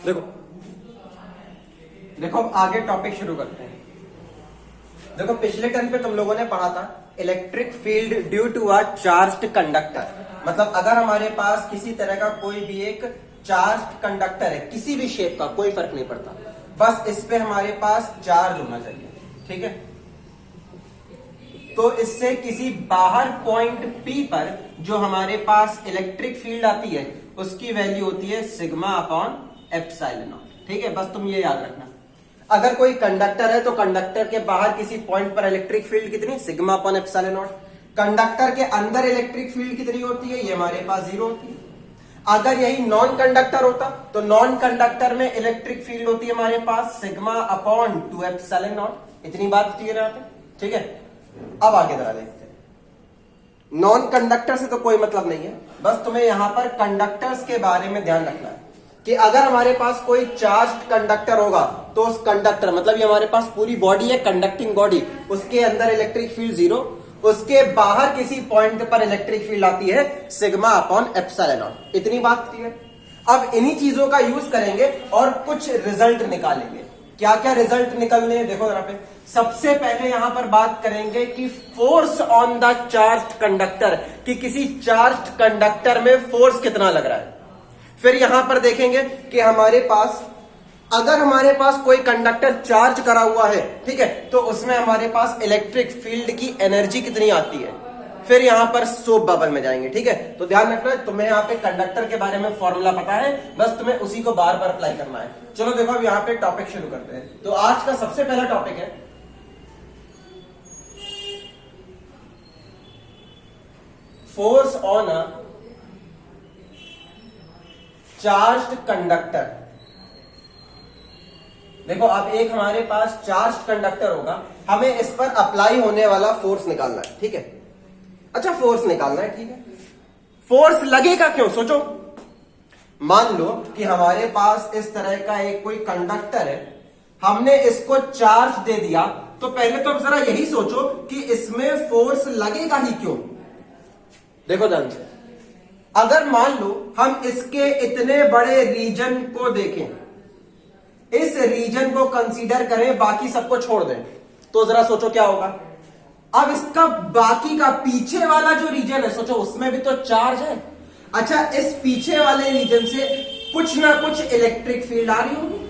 देखो देखो आगे टॉपिक शुरू करते हैं। देखो पिछले टर्म पे तुम लोगों ने पढ़ा था electric field due to a charged conductor. मतलब अगर हमारे पास किसी तरह का कोई भी एक चार्ज्ड कंडक्टर है, किसी भी शेप का, कोई फर्क नहीं पड़ता, बस इस पे हमारे पास चार्ज होना चाहिए, ठीक है। तो इससे किसी बाहर पॉइंट P पर जो हमारे पास इलेक्ट्रिक फील्ड आती है उसकी वैल्यू होती है सिग्मा अपॉन एप्सिलॉन नॉट, ठीक है। बस तुम ये याद रखना, अगर कोई कंडक्टर है तो कंडक्टर के बाहर किसी पॉइंट पर इलेक्ट्रिक फील्ड कितनी, sigma upon epsilon not. Conductor के अंदर इलेक्ट्रिक फील्ड कितनी होती है, ये हमारे पास 0 होती है। अगर यही नॉन कंडक्टर होता तो नॉन कंडक्टर में इलेक्ट्रिक फील्ड होती है हमारे पास सिग्मा अपॉन 2 एप्सिलॉन नॉट। इतनी बात क्लियर है, ठीक है। अब आगे जरा देखते हैं। नॉन कंडक्टर से तो कोई मतलब नहीं है, बस तुम्हें यहां पर कंडक्टर्स के बारे में ध्यान रखना है कि अगर हमारे पास कोई चार्ज्ड कंडक्टर होगा तो उस कंडक्टर, मतलब ये हमारे पास पूरी बॉडी है, कंडक्टिंग बॉडी, उसके अंदर इलेक्ट्रिक फील्ड 0, उसके बाहर किसी पॉइंट पर इलेक्ट्रिक फील्ड आती है सिग्मा अपॉन एप्सिलॉन नॉट। इतनी बात क्लियर। अब इन्हीं चीजों का यूज करेंगे और कुछ रिजल्ट निकालेंगे। क्या क्या रिजल्ट निकलने हैं देखो जरा पे। सबसे पहले यहां पर बात करेंगे कि force on the charged conductor, कि किसी चार्ज्ड कंडक्टर में फोर्स कितना लग रहा है। फिर यहां पर देखेंगे कि हमारे पास, अगर हमारे पास कोई कंडक्टर चार्ज करा हुआ है, ठीक है, तो उसमें हमारे पास इलेक्ट्रिक फील्ड की एनर्जी कितनी आती है। फिर यहां पर सोप बबल में जाएंगे, ठीक है। तो ध्यान रखना, तुम्हें यहां पे कंडक्टर के बारे में फॉर्मूला पता है, बस तुम्हें उसी को बार बार अप्लाई करना है। चलो देखो अब यहां पे टॉपिक शुरू करते हैं। तो आज का सबसे पहला टॉपिक है force on a charged conductor. देखो अब एक हमारे पास चार्ज्ड कंडक्टर होगा, हमें इस पर अप्लाई होने वाला फोर्स निकालना है, ठीक है। अच्छा फोर्स निकालना है, ठीक है। फोर्स लगेगा क्यों, सोचो। मान लो कि हमारे पास इस तरह का एक कोई कंडक्टर है, हमने इसको चार्ज दे दिया, तो पहले तो अब जरा यही सोचो कि इसमें फोर्स लगेगा ही क्यों। देखो ध्यान से, अगर मान लो हम इसके इतने बड़े रीजन को देखें, इस रीजन को कंसीडर करें, बाकी सबको छोड़ दें, तो जरा सोचो क्या होगा। अब इसका बाकी का पीछे वाला जो रीजन है, सोचो उसमें भी तो चार्ज है। अच्छा इस पीछे वाले रीजन से कुछ ना कुछ इलेक्ट्रिक फील्ड आ रही होगी,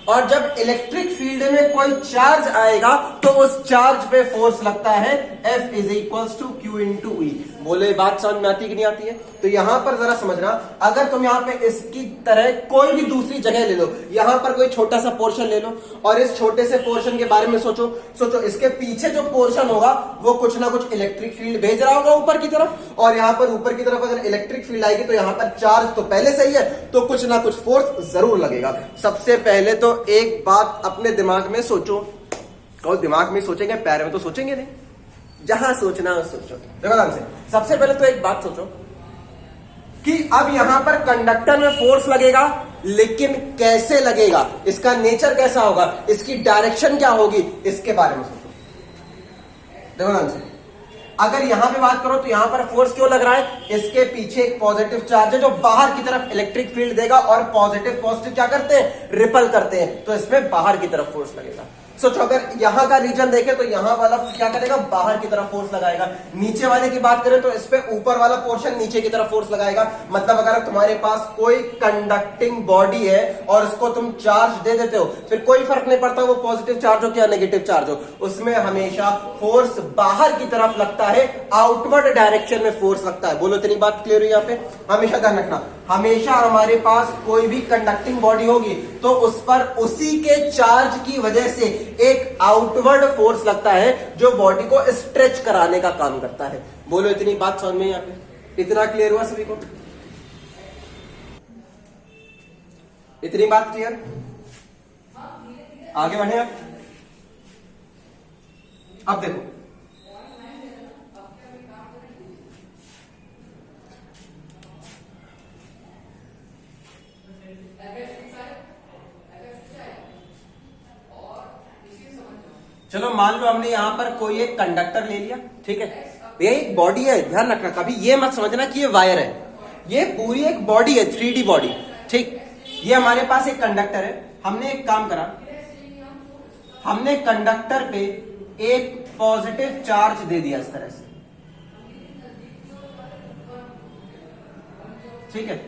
और जब इलेक्ट्रिक फील्ड में कोई चार्ज आएगा तो उस चार्ज पे फोर्स लगता है F is equals to Q into E। बोले बात समझ में आती कि नहीं आती है। तो यहां पर जरा समझना, अगर तुम यहां पे इसकी तरह कोई भी दूसरी जगह ले लो, यहां पर कोई छोटा सा पोर्शन ले लो और इस छोटे से पोर्शन के बारे में सोचो। इसके पीछे जो पोर्शन होगा वो कुछ ना कुछ इलेक्ट्रिक फील्ड भेज रहा होगा ऊपर की तरफ, और यहां पर ऊपर की तरफ अगर इलेक्ट्रिक फील्ड आएगी तो यहां पर चार्ज तो पहले सही है, तो कुछ ना कुछ फोर्स जरूर लगेगा। सबसे पहले तो एक बात अपने दिमाग में सोचो, कहो दिमाग में सोचेंगे, पैर में तो सोचेंगे नहीं, जहां सोचना है सोचो। देखो ध्यान से, सबसे पहले तो एक बात सोचो कि अब यहां पर कंडक्टर में फोर्स लगेगा, लेकिन कैसे लगेगा, इसका नेचर कैसा होगा, इसकी डायरेक्शन क्या होगी, इसके बारे में सोचो। देखो ध्यान से, अगर यहां पे बात करो तो यहां पर फोर्स क्यों लग रहा है, इसके पीछे एक पॉजिटिव चार्ज है जो बाहर की तरफ इलेक्ट्रिक फील्ड देगा, और पॉजिटिव पॉजिटिव क्या करते हैं, रिपल करते हैं, तो इसमें बाहर की तरफ फोर्स लगेगा। सोचो अगर यहां का रीजन देखें तो यहां वाला क्या करेगा, बाहर की तरफ फोर्स लगाएगा। नीचे वाले की बात करें तो इस पे ऊपर वाला पोर्शन नीचे की तरफ फोर्स लगाएगा। मतलब अगर तुम्हारे पास कोई कंडक्टिंग बॉडी है और उसको तुम चार्ज दे देते हो, फिर कोई फर्क नहीं पड़ता वो पॉजिटिव चार्ज हो या नेगेटिव चार्ज हो, उसमें हमेशा फोर्स बाहर की तरफ लगता है, आउटवर्ड डायरेक्शन में फोर्स लगता है। बोलो इतनी बात क्लियर हुई यहाँ पे। हमेशा ध्यान रखना, हमेशा हमारे पास कोई भी कंडक्टिंग बॉडी होगी तो उस पर उसी के चार्ज की वजह से एक आउटवर्ड फोर्स लगता है जो बॉडी को स्ट्रेच कराने का काम करता है। बोलो इतनी बात समझ में, यहां पे इतना क्लियर हुआ सभी को, इतनी बात क्लियर। आगे बढ़े अब देखो, चलो मान लो हमने यहां पर कोई एक कंडक्टर ले लिया, ठीक है, ये एक बॉडी है। ध्यान रखना, कभी ये मत समझना कि ये वायर है, ये पूरी एक बॉडी है, 3D बॉडी, ठीक। ये हमारे पास एक कंडक्टर है, हमने एक काम करा, हमने कंडक्टर पे एक पॉजिटिव चार्ज दे दिया इस तरह से, ठीक है।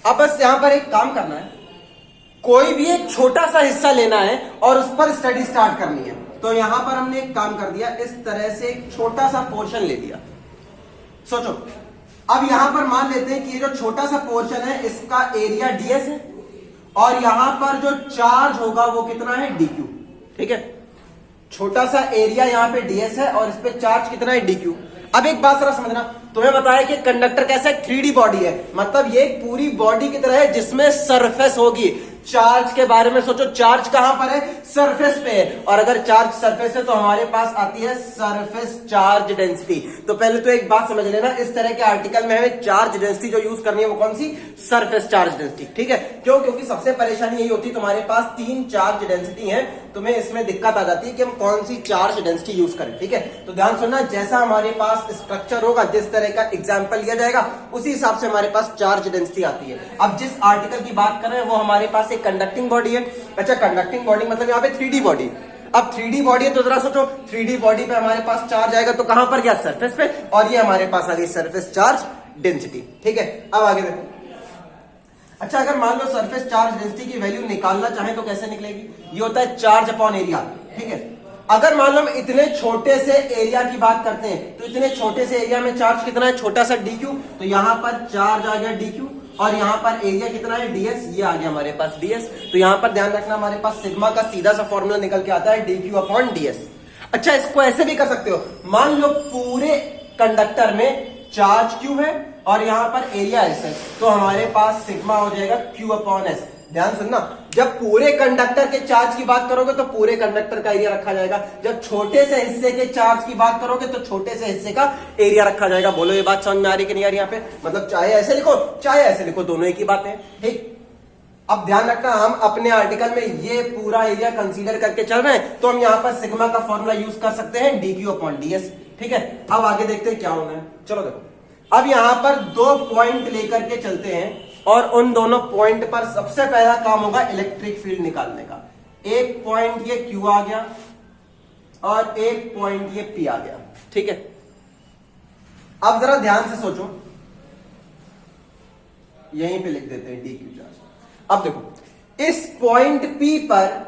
अब बस यहां पर एक काम करना है, कोई भी एक छोटा सा हिस्सा लेना है और उस पर स्टडी स्टार्ट करनी है। तो यहां पर हमने एक काम कर दिया, इस तरह से एक छोटा सा पोर्शन ले लिया। सोचो, अब यहां पर मान लेते हैं कि ये जो छोटा सा पोर्शन है इसका एरिया ds है और यहां पर जो चार्ज होगा वो कितना है dq, ठीक है। छोटा सा एरिया यहां पे ds है और इस पे चार्ज कितना है dq। अब एक बात जरा समझना, तुम्हें बताया कि कंडक्टर कैसा है, 3D बॉडी है, मतलब ये पूरी बॉडी की तरह है जिसमें सरफेस होगी। चार्ज के बारे में सोचो, चार्ज कहां पर है, सरफेस पे है, और अगर चार्ज सरफेस है तो हमारे पास आती है सरफेस चार्ज डेंसिटी। तो पहले तो एक बात समझ लेना, इस तरह के आर्टिकल में हमें चार्ज डेंसिटी जो यूज करनी है वो कौन सी, सरफेस चार्ज डेंसिटी, ठीक है। क्यों, क्योंकि सबसे परेशानी यही होती है, तुम्हारे पास 3 चार्ज डेंसिटी है, तुम्हें इसमें दिक्कत आ जाती है कि हम कौन सी चार्ज डेंसिटी यूज करें, ठीक है। तो ध्यान सुनना, जैसा हमारे पास स्ट्रक्चर होगा, जिस तरह का एग्जाम्पल लिया जाएगा, उसी हिसाब से हमारे पास चार्ज डेंसिटी आती है। अब जिस आर्टिकल की बात कर रहे हैं वो हमारे पास एक कंडक्टिंग बॉडी है। अच्छा, कंडक्टिंग बॉडी मतलब यहाँ पे 3D बॉडी। अब 3D बॉडी है तो जरा सोचो, 3D बॉडी पे हमारे पास चार्ज आएगा तो कहां पर गया, सरफेस पे, और ये हमारे पास आ गई सरफेस चार्ज डेंसिटी, ठीक है। अब आगे देखो, अच्छा अगर मान लो सरफेस चार्ज डेंसिटी की वैल्यू निकालना चाहे तो कैसे निकलेगी, ये होता है चार्ज अपॉन एरिया, ठीक है। अगर मान लो हम इतने छोटे से एरिया की बात करते हैं तो इतने छोटे से एरिया में चार्ज कितना है, छोटा सा dq, तो यहां पर चार्ज आ गया dq और यहां पर एरिया कितना है ds, ये आ गया हमारे पास ds। तो यहां पर ध्यान रखना, हमारे पास सिग्मा का सीधा सा फॉर्मूला निकल के आता है dq अपॉन ds। अच्छा, इसको ऐसे भी कर सकते हो, मान लो पूरे कंडक्टर में चार्ज q है और यहां पर एरिया s है, तो हमारे पास सिग्मा हो जाएगा q अपॉन s। ध्यान सुनना, जब पूरे कंडक्टर के चार्ज की बात करोगे तो पूरे कंडक्टर का एरिया रखा जाएगा, जब छोटे से हिस्से के चार्ज की बात करोगे तो छोटे से हिस्से का एरिया रखा जाएगा। बोलो ये बात समझ में आ रही कि नहीं आ रही यहाँ पे, मतलब चाहे ऐसे लिखो चाहे ऐसे लिखो, दोनों एक ही बात है, ठीक। अब ध्यान रखना, हम अपने आर्टिकल में ये पूरा एरिया कंसीडर करके चल रहे हैं तो हम यहाँ पर सिग्मा का फॉर्मूला यूज कर सकते हैं dq अपॉन ds, ठीक है। अब आगे देखते हैं क्या होना है, चलो देखो। अब यहां पर 2 पॉइंट लेकर के चलते हैं और उन दोनों पॉइंट पर सबसे पहला काम होगा इलेक्ट्रिक फील्ड निकालने का। एक पॉइंट ये Q आ गया और एक पॉइंट ये P आ गया, ठीक है। अब जरा ध्यान से सोचो, यहीं पे लिख देते हैं dq चार्ज। अब देखो, इस पॉइंट P पर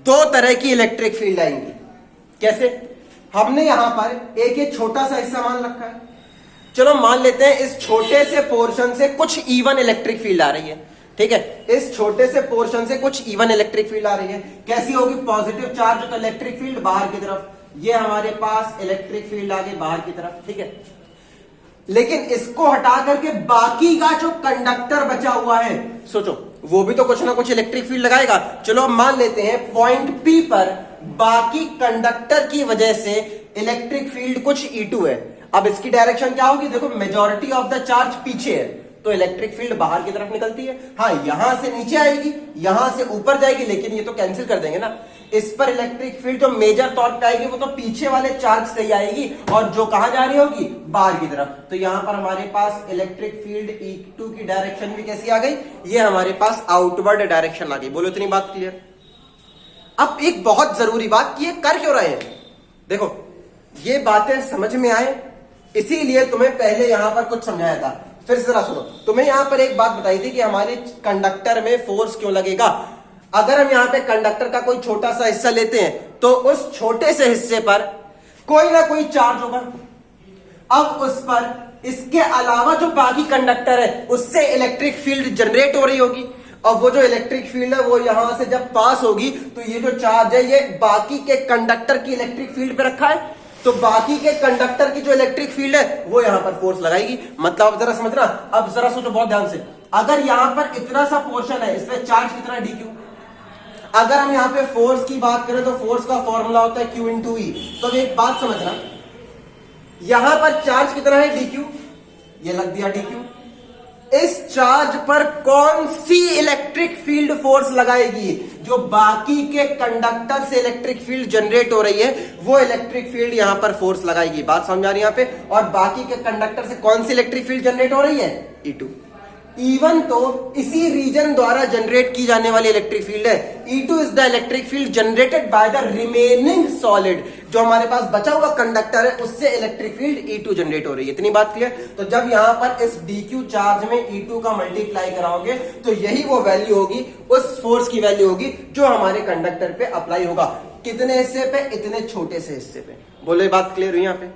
2 तरह की इलेक्ट्रिक फील्ड आएंगी। कैसे, हमने यहां पर एक छोटा सा हिस्सा मान रखा है, चलो मान लेते हैं इस छोटे से पोर्शन से कुछ इवन इलेक्ट्रिक फील्ड आ रही है, ठीक है। इस छोटे से पोर्शन से कुछ इवन इलेक्ट्रिक फील्ड आ रही है, कैसी होगी, पॉजिटिव चार्ज तो इलेक्ट्रिक फील्ड बाहर की तरफ, ये हमारे पास इलेक्ट्रिक फील्ड आ गई बाहर की तरफ, ठीक है। लेकिन इसको हटा करके बाकी का जो कंडक्टर बचा हुआ है, सोचो वो भी तो कुछ ना कुछ इलेक्ट्रिक फील्ड लगाएगा। चलो अब मान लेते हैं पॉइंट P पर बाकी कंडक्टर की वजह से इलेक्ट्रिक फील्ड कुछ E2 है। अब इसकी डायरेक्शन क्या होगी, देखो मेजॉरिटी ऑफ द चार्ज पीछे है तो इलेक्ट्रिक फील्ड बाहर की तरफ निकलती है। हाँ, यहां से नीचे आएगी, यहां से ऊपर जाएगी, लेकिन ये तो कैंसिल कर देंगे ना। इस पर इलेक्ट्रिक फील्ड जो मेजर तौर पे आएगी वो तो पीछे वाले चार्ज से ही आएगी और जो कहां जा रही होगी, बाहर की तरफ। तो यहां पर हमारे पास इलेक्ट्रिक फील्ड E2 की डायरेक्शन भी कैसी आ गई, ये हमारे पास आउटवर्ड डायरेक्शन आ गई। बोलो इतनी बात क्लियर। अब एक बहुत जरूरी बात, ये कर क्यों रहे हैं, देखो ये बातें समझ में आए इसीलिए तुम्हें पहले यहां पर कुछ समझाया था। फिर जरा सुनो, तुम्हें यहां पर एक बात बताई थी कि हमारे कंडक्टर में फोर्स क्यों लगेगा। अगर हम यहां पे कंडक्टर का कोई छोटा सा हिस्सा लेते हैं तो उस छोटे से हिस्से पर कोई ना कोई चार्ज होगा। अब उस पर इसके अलावा जो बाकी कंडक्टर है उससे इलेक्ट्रिक फील्ड जनरेट हो रही होगी। अब वो जो इलेक्ट्रिक फील्ड है वो यहां से जब पास होगी तो ये जो चार्ज है ये बाकी के कंडक्टर की इलेक्ट्रिक फील्ड पे रखा है, तो बाकी के कंडक्टर की जो इलेक्ट्रिक फील्ड है वो यहां पर फोर्स लगाएगी। मतलब जरा समझना, अब जरा सोचो बहुत ध्यान से, अगर यहां पर इतना सा पोर्शन है, इसमें चार्ज कितना है dq। अगर हम यहां पे फोर्स की बात करें तो फोर्स का फॉर्मूला होता है Q इंटू ई। तो एक बात समझना, यहां पर चार्ज कितना है dq, ये लग दिया dq। इस चार्ज पर कौन सी इलेक्ट्रिक फील्ड फोर्स लगाएगी, जो बाकी के कंडक्टर से इलेक्ट्रिक फील्ड जनरेट हो रही है वो इलेक्ट्रिक फील्ड यहां पर फोर्स लगाएगी। बात समझ आ रही है यहां पे। और बाकी के कंडक्टर से कौन सी इलेक्ट्रिक फील्ड जनरेट हो रही है, E2। E1 तो इसी रीजन द्वारा जनरेट की जाने वाली इलेक्ट्रिक फील्ड है। E2 is the electric field generated by the remaining solid, जो हमारे पास बचा हुआ कंडक्टर है उससे इलेक्ट्रिक फील्ड E2 जनरेट हो रही है। इतनी बात क्लियर? तो जब यहां पर इस DQ चार्ज में E2 का मल्टीप्लाई कराओगे तो यही वो वैल्यू होगी, उस फोर्स की वैल्यू होगी जो हमारे कंडक्टर पे अप्लाई होगा। कितने हिस्से पे? इतने छोटे से हिस्से पे। बोलो ये बात क्लियर हुई? यहाँ पे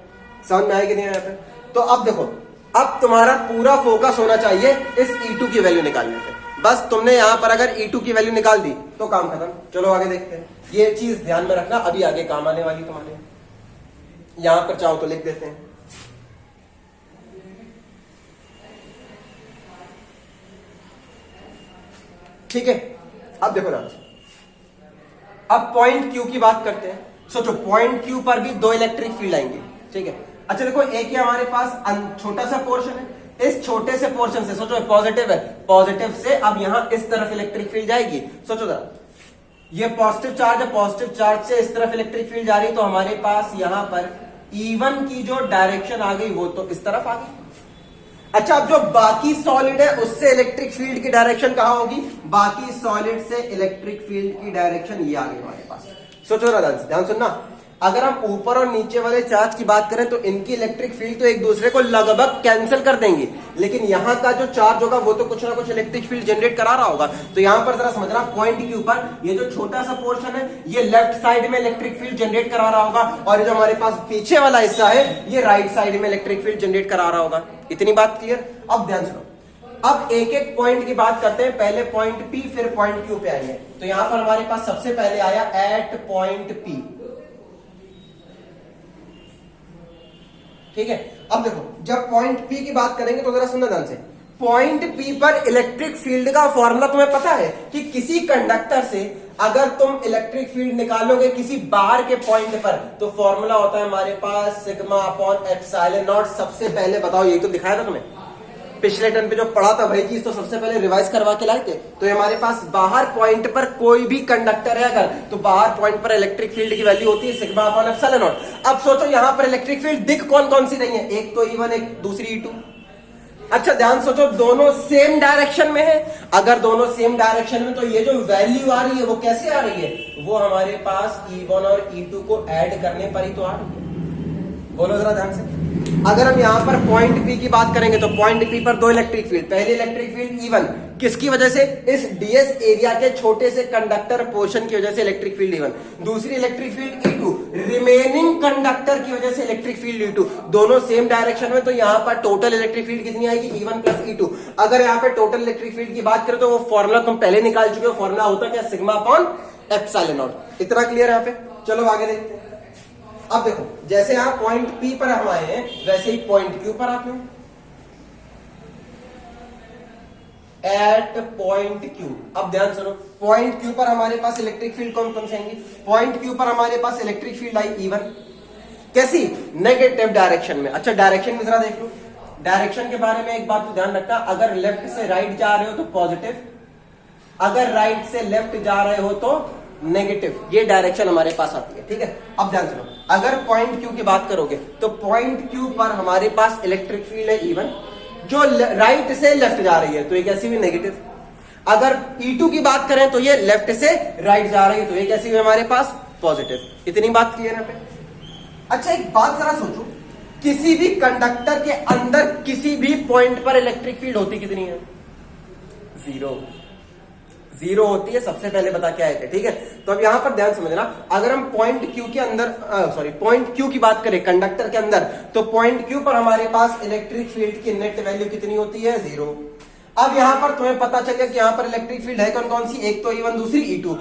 समझ में आएगी नहीं यहाँ पे? तो अब देखो, अब तुम्हारा पूरा फोकस होना चाहिए इस E2 की वैल्यू निकालने पे। बस तुमने यहां पर अगर E2 की वैल्यू निकाल दी तो काम खत्म। चलो आगे देखते हैं। ये चीज ध्यान में रखना, अभी आगे काम आने वाली तुम्हारे। यहां पर चाहो तो लिख देते हैं। ठीक है, अब देखो ध्यान से, अब पॉइंट Q की बात करते हैं। सोचो पॉइंट Q पर भी दो इलेक्ट्रिक फील्ड आएंगे। ठीक है, अच्छा देखो, एक ही हमारे पास छोटा सा पोर्शन है। इस छोटे से पोर्शन से सोचो पॉजिटिव है, पॉजिटिव से अब यहां इस तरफ इलेक्ट्रिक फील्ड जाएगी। सोचो जरा, ये पॉजिटिव चार्ज है, पॉजिटिव चार्ज से इस तरफ इलेक्ट्रिक फील्ड जा रही है, तो हमारे पास यहां पर E1 की जो डायरेक्शन आ गई वो तो इस तरफ आ गई। अच्छा, अब जो बाकी सॉलिड है उससे इलेक्ट्रिक फील्ड की डायरेक्शन कहां होगी? बाकी सॉलिड से इलेक्ट्रिक फील्ड की डायरेक्शन ये आ गई हमारे पास। सोचो जरा ध्यान सुनना, अगर हम ऊपर और नीचे वाले चार्ज की बात करें तो इनकी इलेक्ट्रिक फील्ड तो एक दूसरे को लगभग कैंसिल कर देंगी, लेकिन यहां का जो चार्ज होगा वो तो कुछ ना कुछ इलेक्ट्रिक फील्ड जनरेट करा रहा होगा। तो यहां पर जरा समझना, पॉइंट के ऊपर ये जो छोटा सा पोर्शन है ये लेफ्ट साइड में इलेक्ट्रिक फील्ड जनरेट करा रहा होगा, और ये जो हमारे पास पीछे वाला हिस्सा है ये राइट साइड में इलेक्ट्रिक फील्ड जनरेट करा रहा होगा। इतनी बात क्लियर? अब ध्यान सुनो, अब एक एक पॉइंट की बात करते हैं। पहले पॉइंट P फिर पॉइंट Q पे आएंगे। तो यहां पर हमारे पास सबसे पहले आया एट पॉइंट P। ठीक है, अब देखो, जब पॉइंट P की बात करेंगे तो जरा सुनना ध्यान से। पॉइंट P पर इलेक्ट्रिक फील्ड का फॉर्मूला तुम्हें पता है कि किसी कंडक्टर से अगर तुम इलेक्ट्रिक फील्ड निकालोगे किसी बाहर के पॉइंट पर तो फॉर्मूला होता है हमारे पास सिग्मा अपॉन एप्सिलॉन नॉट। सबसे पहले बताओ, यही तो दिखाया था तुम्हें पिछले टर्म पे जो पढ़ा था वही चीज तो सबसे पहले रिवाइज करवा के लाए थे। तो हमारे पास बाहर पॉइंट पर कोई भी कंडक्टर है अगर, तो बाहर पॉइंट पर इलेक्ट्रिक फील्ड की वैल्यू होती है सिग्मा अपॉन एप्सिलॉन नॉट। अब सोचो यहां पर इलेक्ट्रिक फील्ड दिख कौन कौन सी रही है? एक तो E1, एक दूसरी E2। अच्छा ध्यान सोचो, दोनों सेम डायरेक्शन में है। अगर दोनों सेम डायरेक्शन में तो ये जो वैल्यू आ रही है वो कैसे आ रही है? वो हमारे पास E1 और E2 को ऐड करने पर ही तो आ रही है। बोलो जरा ध्यान से। अगर हम यहां पर पॉइंट P की बात करेंगे तो पॉइंट P पर दो इलेक्ट्रिक फील्ड, पहली इलेक्ट्रिक फील्ड E1 किसकी वजह से? इस DS एरिया के छोटे से कंडक्टर पोर्शन की वजह से इलेक्ट्रिक फील्ड E1। दूसरी electric field E2 remaining conductor की वजह से इलेक्ट्रिक फील्ड E2। दोनों सेम डायरेक्शन में, तो यहां पर टोटल इलेक्ट्रिक फील्ड कितनी आएगी? E1 plus E2। अगर यहां पर टोटल इलेक्ट्रिक फील्ड की बात करें तो वो फॉर्मूला तुम पहले निकाल चुके हो, फॉर्मूला होता क्या? Sigma upon epsilon not. इतना क्लियर है यहाँ पे? चलो आगे देखते हैं। अब देखो, जैसे यहां पॉइंट P पर हम आए हैं वैसे ही पॉइंट Q पर आते हैं। एट पॉइंट Q, अब ध्यान सुनो, पॉइंट Q पर हमारे पास इलेक्ट्रिक फील्ड कौन कौन से आएंगे? पॉइंट Q पर हमारे पास इलेक्ट्रिक फील्ड आई E1, कैसी? नेगेटिव डायरेक्शन में। अच्छा, डायरेक्शन में जरा देख लो। डायरेक्शन के बारे में एक बात तो ध्यान रखना, अगर लेफ्ट से राइट जा रहे हो तो पॉजिटिव, अगर राइट से लेफ्ट जा रहे हो तो नेगेटिव। ये डायरेक्शन हमारे पास आती है। ठीक है, अब ध्यान सुनो, अगर पॉइंट Q की बात करोगे तो पॉइंट Q पर हमारे पास इलेक्ट्रिक फील्ड है E1 जो राइट से लेफ्ट जा रही है, तो ये कैसी हुई? नेगेटिव। अगर E2 की बात करें तो ये लेफ्ट से राइट जा रही है, तो ये कैसी हुई हमारे पास? पॉजिटिव। इतनी बात क्लियर है? अच्छा, एक बात जरा सोचो, किसी भी कंडक्टर के अंदर किसी भी पॉइंट पर इलेक्ट्रिक फील्ड होती कितनी है? जीरो होती है। सबसे पहले बता के आए थे। ठीक है, तो अब यहां पर ध्यान समझना, अगर हम पॉइंट Q के अंदर पॉइंट Q की बात करें कंडक्टर के अंदर, तो पॉइंट Q पर हमारे पास इलेक्ट्रिक फील्ड की नेट वैल्यू कितनी होती है? 0। अब यहां पर तुम्हें पता चल गया कि यहां पर इलेक्ट्रिक फील्ड है कौन कौन सी? एक तो E1, दूसरी E2।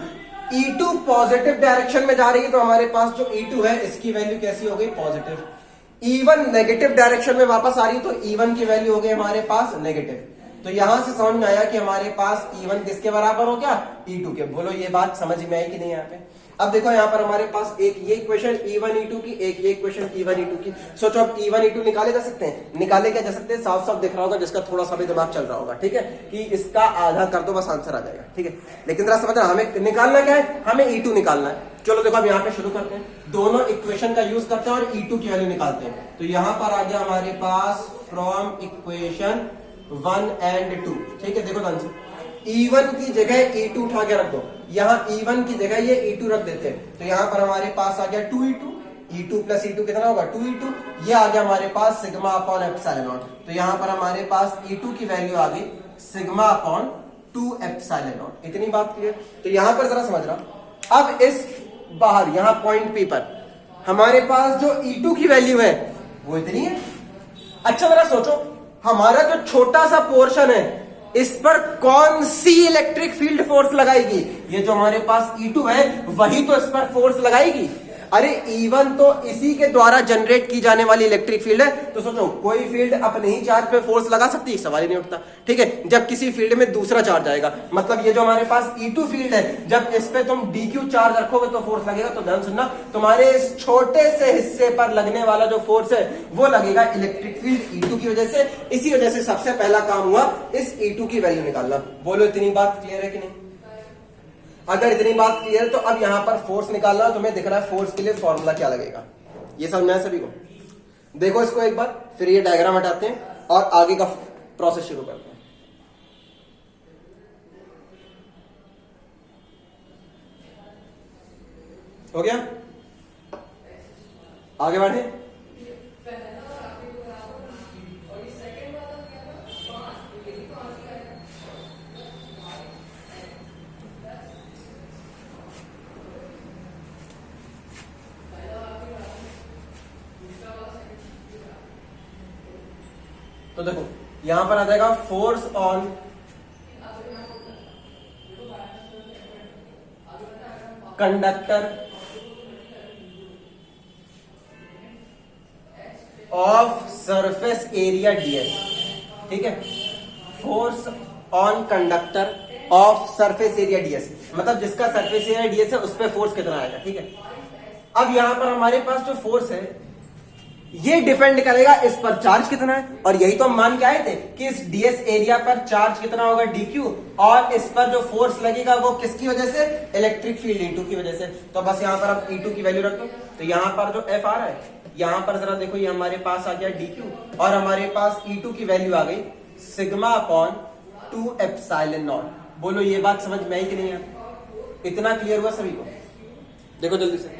E2 पॉजिटिव डायरेक्शन में जा रही है, तो हमारे पास जो E2 है इसकी वैल्यू कैसी हो गई? पॉजिटिव। E1 नेगेटिव डायरेक्शन में वापस आ रही है, तो E1 की वैल्यू हो गई हमारे पास नेगेटिव। तो यहां से समझ में आया कि हमारे पास E1 किसके बराबर हो गया? E2 के। बोलो ये बात समझ में आई कि नहीं यहाँ पे? अब देखो यहां पर हमारे पास एक ये इक्वेशन E1 E2 की, एक ये इक्वेशन E1 E2 की। सोचो अब E1 E2 निकाले जा सकते हैं? निकाले क्या जा सकते हैं? साफ साफ दिख रहा होगा, जिसका थोड़ा सा भी दिमाग चल रहा होगा। ठीक है, कि इसका आधा कर दो बस आंसर आ जाएगा। ठीक है, लेकिन जरा समझना, हमें निकालना क्या है? हमें E2 निकालना है। चलो देखो अब यहाँ पे शुरू करते हैं, दोनों इक्वेशन का यूज करते हैं और E2 की वैल्यू निकालते हैं। तो यहां पर आ गया हमारे पास फ्रॉम इक्वेशन 1 एंड 2, ठीक है। देखो ध्यान से, E1 की जगह E2 उठा के रख दो, यहाँ E1 की जगह ये E2 रख देते हैं, तो यहाँ पर हमारे पास आ गया 2E2, E2 प्लस E2 कितना होगा 2E2, ये आ गया हमारे पास सिग्मा अपॉन एप्सिलॉन नॉट, तो यहाँ पर हमारे पास E2 की वैल्यू आ गई सिग्मा अपॉन 2 एप्सिलॉन नॉट। इतनी बात क्लियर। तो यहाँ पर जरा समझना, अब इस बाहर यहाँ पॉइंट पी पर हमारे पास जो E2 की वैल्यू है वो इतनी है। अच्छा जरा सोचो, हमारा जो छोटा सा पोर्शन है इस पर कौन सी इलेक्ट्रिक फील्ड फोर्स लगाएगी? ये जो हमारे पास E2 है वही तो इस पर फोर्स लगाएगी। अरे E1 तो इसी के द्वारा जनरेट की जाने वाली इलेक्ट्रिक फील्ड है, तो सोचो कोई फील्ड अपने ही चार्ज पे फोर्स लगा सकती है? सवाल ही नहीं उठता, ठीक है। जब किसी फील्ड में दूसरा चार्ज आएगा, मतलब ये जो हमारे पास E2 फील्ड है, जब इस पे तुम DQ चार्ज रखोगे तो फोर्स लगेगा। तो ध्यान सुनना, तुम्हारे इस छोटे से हिस्से पर लगने वाला जो फोर्स है वो लगेगा इलेक्ट्रिक फील्ड E2 की वजह से। इसी वजह से सबसे पहला काम हुआ इस E2 की वैल्यू निकालना। बोलो इतनी बात क्लियर है कि नहीं? अगर इतनी बात क्लियर, तो अब यहां पर फोर्स निकालना, तुम्हें दिख रहा है फोर्स के लिए फॉर्मूला क्या लगेगा, ये समझना है सभी को। देखो इसको एक बार, फिर ये डायग्राम हटाते हैं और आगे का प्रोसेस शुरू करते हैं। हो गया, आगे बढ़े। तो देखो यहां पर आ जाएगा force on conductor of surface area ds, ठीक है। Force on conductor of surface area ds, मतलब जिसका सरफेस एरिया ds है उस पर फोर्स कितना आएगा, ठीक है। अब यहां पर हमारे पास जो फोर्स है ये डिपेंड करेगा इस पर चार्ज कितना है, और यही तो हम मान के आए थे कि इस ds एरिया पर चार्ज कितना होगा dq, और इस पर जो फोर्स लगेगा वो किसकी वजह से? इलेक्ट्रिक फील्ड E2 की वजह से। तो बस यहां पर आप E2 की वैल्यू रख दो, तो यहां पर जो F आ रहा है, यहां पर जरा देखो, ये हमारे पास आ गया dq और हमारे पास E2 की वैल्यू आ गई सिग्मा अपॉन 2 एप्सिलॉन नॉट। बोलो ये बात समझ में आई कि नहीं? इतना क्लियर हुआ सभी को? देखो जल्दी से,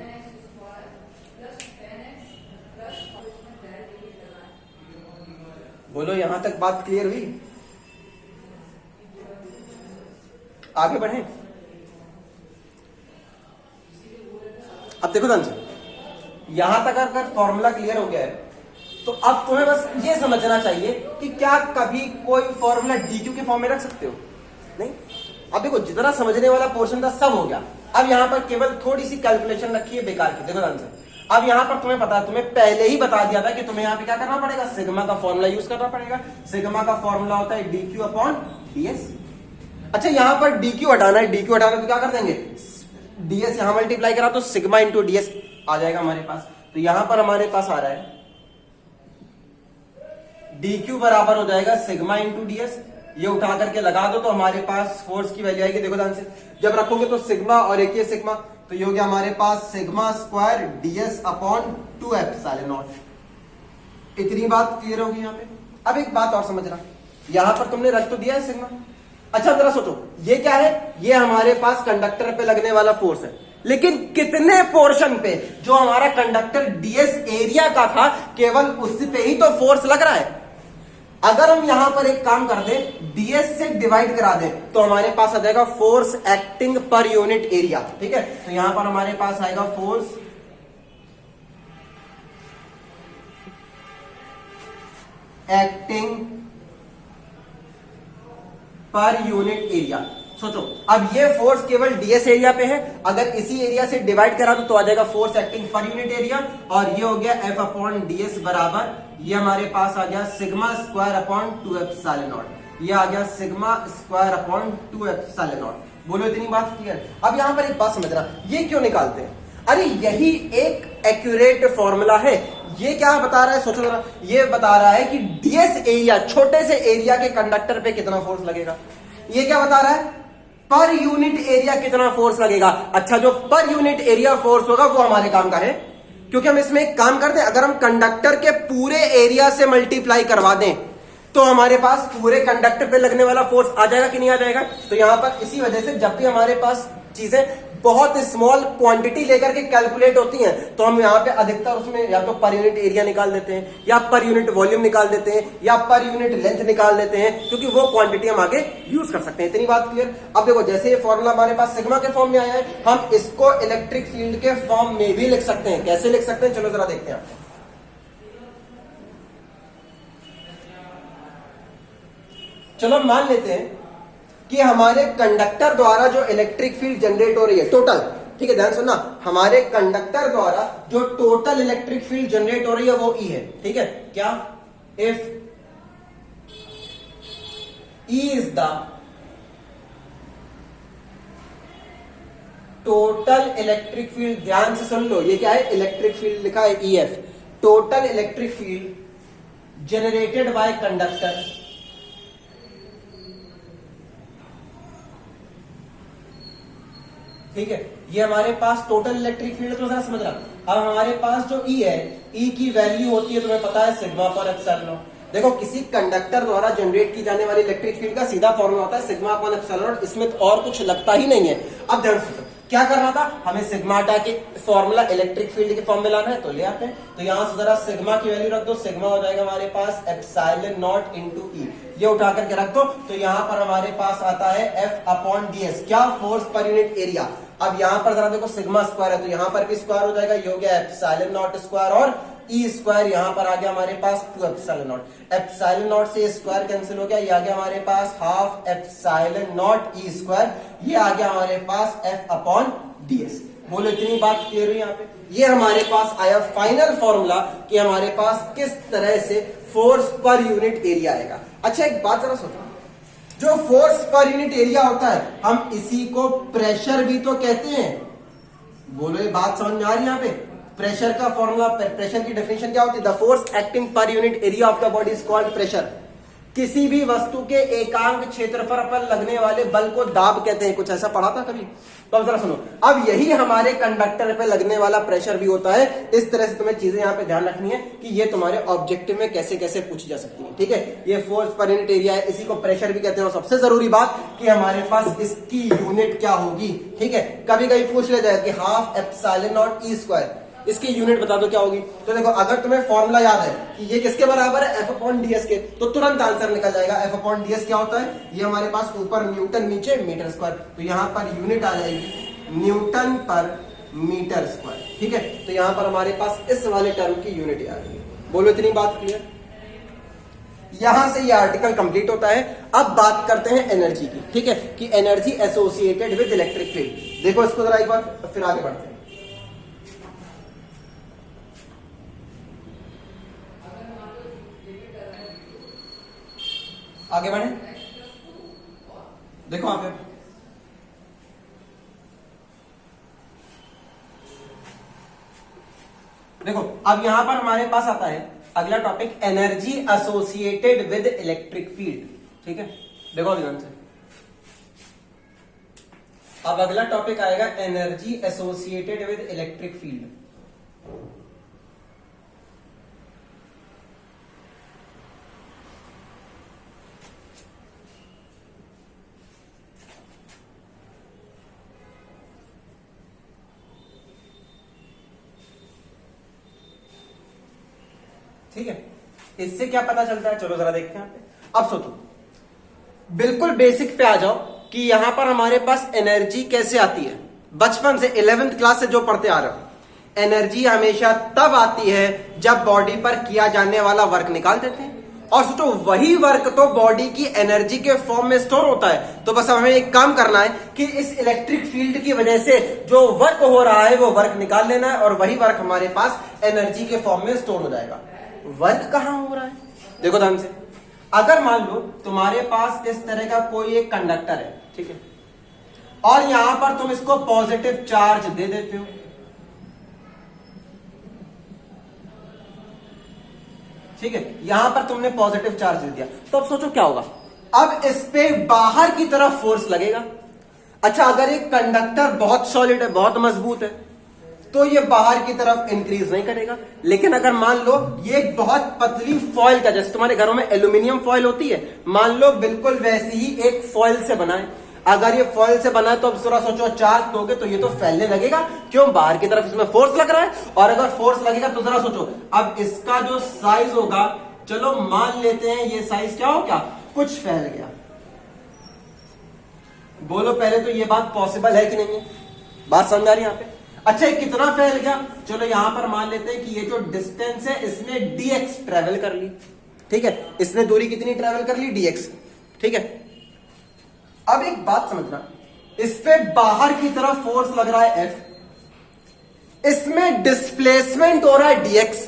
बोलो यहां तक बात क्लियर हुई? आगे बढ़े। अब देखो ध्यान से, यहां तक अगर फॉर्मूला क्लियर हो गया है तो अब तुम्हें बस ये समझना चाहिए कि क्या कभी कोई फॉर्मूला DQ के फॉर्म में रख सकते हो? नहीं। अब देखो जितना समझने वाला पोर्शन था सब हो गया, अब यहां पर केवल थोड़ी सी कैलकुलेशन रखी है बेकार की। देखो ध्यान से, अब यहां पर तुम्हें पता है, तुम्हें पहले ही बता दिया था कि तुम्हें यहां पे क्या करना पड़ेगा, सिग्मा का फॉर्मूला यूज करना पड़ेगा। सिग्मा का फॉर्मूला होता है DQ अपॉन DS। अच्छा यहां पर DQ हटाना है, DQ हटाना तो क्या कर देंगे, DS यहां मल्टीप्लाई करा तो सिग्मा इंटू DS आ जाएगा हमारे पास। तो यहां पर हमारे पास आ रहा है DQ बराबर हो जाएगा सिग्मा इंटू DS। ये उठा करके लगा दो तो हमारे पास फोर्स की वैल्यू आएगी। देखो ध्यान से, जब रखोगे तो सिग्मा और एक ये सिग्मा, तो ये हो गया हमारे पास sigma square ds upon 2 epsilon naught. इतनी बात क्लियर होगी यहाँ पे। अब एक बात और समझना, यहां पर तुमने रख तो दिया है सिग्मा। अच्छा जरा सोचो, ये क्या है, ये हमारे पास कंडक्टर पे लगने वाला फोर्स है, लेकिन कितने पोर्शन पे? जो हमारा कंडक्टर ds एरिया का था केवल उसी पे ही तो फोर्स लग रहा है। अगर हम यहां पर एक काम कर दें, ds से डिवाइड करा दें तो हमारे पास आ जाएगा force acting per unit area, ठीक है। तो यहां पर हमारे पास आएगा force acting per unit area. सोचो, अब ये फोर्स केवल ds एरिया पे है, अगर इसी एरिया से डिवाइड करा तो आ जाएगा force acting per unit area, और ये हो गया F अपॉन ds बराबर, ये हमारे पास आ गया sigma square upon 2 epsilon not. ये आ गया sigma square upon 2 epsilon not. बोलो इतनी बात क्लियर? अब यहां पर एक बात समझना, ये क्यों निकालते हैं? अरे यही एक एक्यूरेट फॉर्मूला है। ये क्या बता रहा है, सोचो जरा, ये बता रहा है कि ds एरिया, छोटे से एरिया के कंडक्टर पे कितना फोर्स लगेगा। ये क्या बता रहा है, पर यूनिट एरिया कितना फोर्स लगेगा। अच्छा जो पर यूनिट एरिया फोर्स होगा वो हमारे काम का है, क्योंकि हम इसमें एक काम करते हैं, अगर हम कंडक्टर के पूरे एरिया से मल्टीप्लाई करवा दें तो हमारे पास पूरे कंडक्टर पे लगने वाला फोर्स आ जाएगा कि नहीं आ जाएगा। तो यहां पर इसी वजह से जब भी हमारे पास चीजें बहुत स्मॉल क्वांटिटी लेकर के कैलकुलेट होती हैं तो हम यहाँ पे अधिकतर उसमें या तो पर यूनिट एरिया निकाल देते हैं, या पर यूनिट वॉल्यूम निकाल देते हैं, या पर यूनिट लेंथ निकाल देते हैं, क्योंकि वो क्वांटिटी हम आगे यूज कर सकते हैं। इतनी बात क्लियर। अब देखो जैसे ये फॉर्मूला हमारे पास सिग्मा के फॉर्म में आया है, हम इसको इलेक्ट्रिक फील्ड के फॉर्म में भी लिख सकते हैं। कैसे लिख सकते हैं चलो जरा देखते हैं। चलो मान लेते हैं कि हमारे कंडक्टर द्वारा जो इलेक्ट्रिक फील्ड जनरेट हो रही है टोटल, ठीक है ध्यान सुनना, हमारे कंडक्टर द्वारा जो टोटल इलेक्ट्रिक फील्ड जनरेट हो रही है वो ई है। ठीक है, क्या if E is the total electric field, ध्यान से सुन लो, ये क्या है, इलेक्ट्रिक फील्ड लिखा है E F, total electric field generated by conductor ठीक है, ये हमारे पास टोटल इलेक्ट्रिक फील्ड तो जरा समझ रहा। अब हमारे पास जो ई है, ई की वैल्यू होती है तुम्हें पता है सिग्मा पर एप्सिलॉन। देखो किसी कंडक्टर द्वारा जनरेट की जाने वाली इलेक्ट्रिक फील्ड का सीधा फॉर्मूला होता है सिग्मा अपॉन एप्सिलॉन, इसमें तो और कुछ लगता ही नहीं है। अब ध्यान से क्या करना था, हमें सिग्मा हटा के फॉर्मूला इलेक्ट्रिक फील्ड के फॉर्म में लाना है, तो ले आते हैं। तो यहां से जरा सिग्मा की वैल्यू रख दो, सिग्मा हो जाएगा हमारे पास एप्सिलॉन नॉट इनटू ई, ये उठा करके रख दो। तो यहां पर हमारे पास आता है एफ अपॉन डीएस, क्या, फोर्स पर यूनिट एरिया। अब यहां पर जरा देखो सिग्मा स्क्वायर है तो यहां पर भी स्क्वायर हो जाएगा, ये हो गया एप्सिलॉन नॉट स्क्वायर, और ई स्क्वायर यहां पर आ गया हमारे पास 2 एप्सिलॉन नॉट। एप्सिलॉन नॉट से स्क्वायर कैंसिल हो गया, ये आ गया हमारे पास half epsilon naught E square, ये आ गया हमारे पास एफ अपॉन डीएस। बोलो इतनी बात क्लियर हुई यहाँ पे। ये हमारे पास आया फाइनल फॉर्मूला कि हमारे पास किस तरह से फोर्स पर यूनिट एरिया आएगा। अच्छा एक बात जरा सोचो, जो फोर्स पर यूनिट एरिया होता है हम इसी को प्रेशर भी तो कहते हैं। बोलो ये बात समझ में आ रही है यहाँ पे। प्रेशर का फॉर्मूला, प्रेशर की डेफिनेशन क्या होती है, the force acting per unit area of the body is called pressure. किसी भी वस्तु के एकांक क्षेत्रफल पर लगने वाले बल को दाब कहते हैं, कुछ ऐसा पढ़ा था कभी। तो अब जरा सुनो, अब यही हमारे कंडक्टर पे लगने वाला प्रेशर भी होता है। इस तरह से तुम्हें चीजें यहाँ पे ध्यान रखनी है कि ये तुम्हारे ऑब्जेक्टिव में कैसे कैसे पूछी जा सकती है। ठीक है, ये फोर्स पर यूनिट एरिया है, इसी को प्रेशर भी कहते हैं। और सबसे जरूरी बात कि हमारे पास इसकी यूनिट क्या होगी। ठीक है, कभी कभी पूछ लिया जाएगा कि half epsilon naught E square, इसकी यूनिट बता दो क्या होगी। तो देखो अगर तुम्हें फॉर्मूला याद है कि ये किसके बराबर है, एफ अपॉन डीएस के, तो तुरंत आंसर निकल जाएगा। एफ अपॉन डीएस क्या होता है, ये हमारे पास ऊपर न्यूटन नीचे मीटर स्क्वायर, तो यहां पर यूनिट आ जाएगी न्यूटन पर मीटर स्क्वायर। ठीक है, तो यहां पर हमारे पास इस वाले टर्म की यूनिट आ रही है। बोलो इतनी बात क्लियर। यहां से ये आर्टिकल कंप्लीट होता है। अब बात करते हैं एनर्जी की। ठीक है, कि energy associated with electric field. देखो इसको जरा एक बार, फिर आगे बढ़ते हैं। आगे बढ़े, देखो आप देखो अब यहां पर हमारे पास आता है अगला topic, energy associated with electric field. ठीक है, देखो ध्यान से, अब अगला टॉपिक आएगा energy associated with electric field. ठीक है, इससे क्या पता चलता है, चलो जरा देखते हैं। अब सोचो, बिल्कुल बेसिक पे आ जाओ कि यहां पर हमारे पास एनर्जी कैसे आती है। बचपन से 11th क्लास से जो पढ़ते आ रहे हो, एनर्जी हमेशा तब आती है जब बॉडी पर किया जाने वाला वर्क निकाल देते हैं। और सोचो वही वर्क तो बॉडी की एनर्जी के फॉर्म में स्टोर होता है। तो बस हमें एक काम करना है कि इस इलेक्ट्रिक फील्ड की वजह से जो वर्क हो रहा है वो वर्क निकाल लेना है, और वही वर्क हमारे पास एनर्जी के फॉर्म में स्टोर हो जाएगा। वर्क कहां हो रहा है, देखो ध्यान से। अगर मान लो तुम्हारे पास इस तरह का कोई एक कंडक्टर है, ठीक है, और यहां पर तुम इसको पॉजिटिव चार्ज दे देते हो। ठीक है, यहां पर तुमने पॉजिटिव चार्ज दे दिया, तो अब सोचो क्या होगा। अब इस पे बाहर की तरफ फोर्स लगेगा। अच्छा, अगर एक कंडक्टर बहुत सॉलिड है, बहुत मजबूत है, तो ये बाहर की तरफ इंक्रीज नहीं करेगा। लेकिन अगर मान लो ये एक बहुत पतली फॉइल का, जैसे तुम्हारे घरों में एल्यूमिनियम फॉइल होती है, मान लो बिल्कुल वैसी ही एक फॉइल से बना है, अगर ये फॉइल से बना है तो अब थोड़ा सोचो चार्ज दोगे तो ये तो फैलने लगेगा, क्यों, बाहर की तरफ इसमें फोर्स लग रहा है। और अगर फोर्स लगेगा तो जरा सोचो अब इसका जो साइज होगा, चलो मान लेते हैं ये साइज क्या हो गया, कुछ फैल गया। बोलो पहले तो ये बात पॉसिबल है कि नहीं है, बात समझ आ रही है यहाँ पे। अच्छा ये कितना फैल गया, चलो यहां पर मान लेते हैं कि ये जो डिस्टेंस है इसने dx ट्रेवल कर ली, ठीक है, इसने दूरी कितनी ट्रेवल कर ली, dx, ठीक है। अब एक बात समझना, इस पे बाहर की तरफ फोर्स लग रहा है F, इसमें डिस्प्लेसमेंट हो रहा है dx,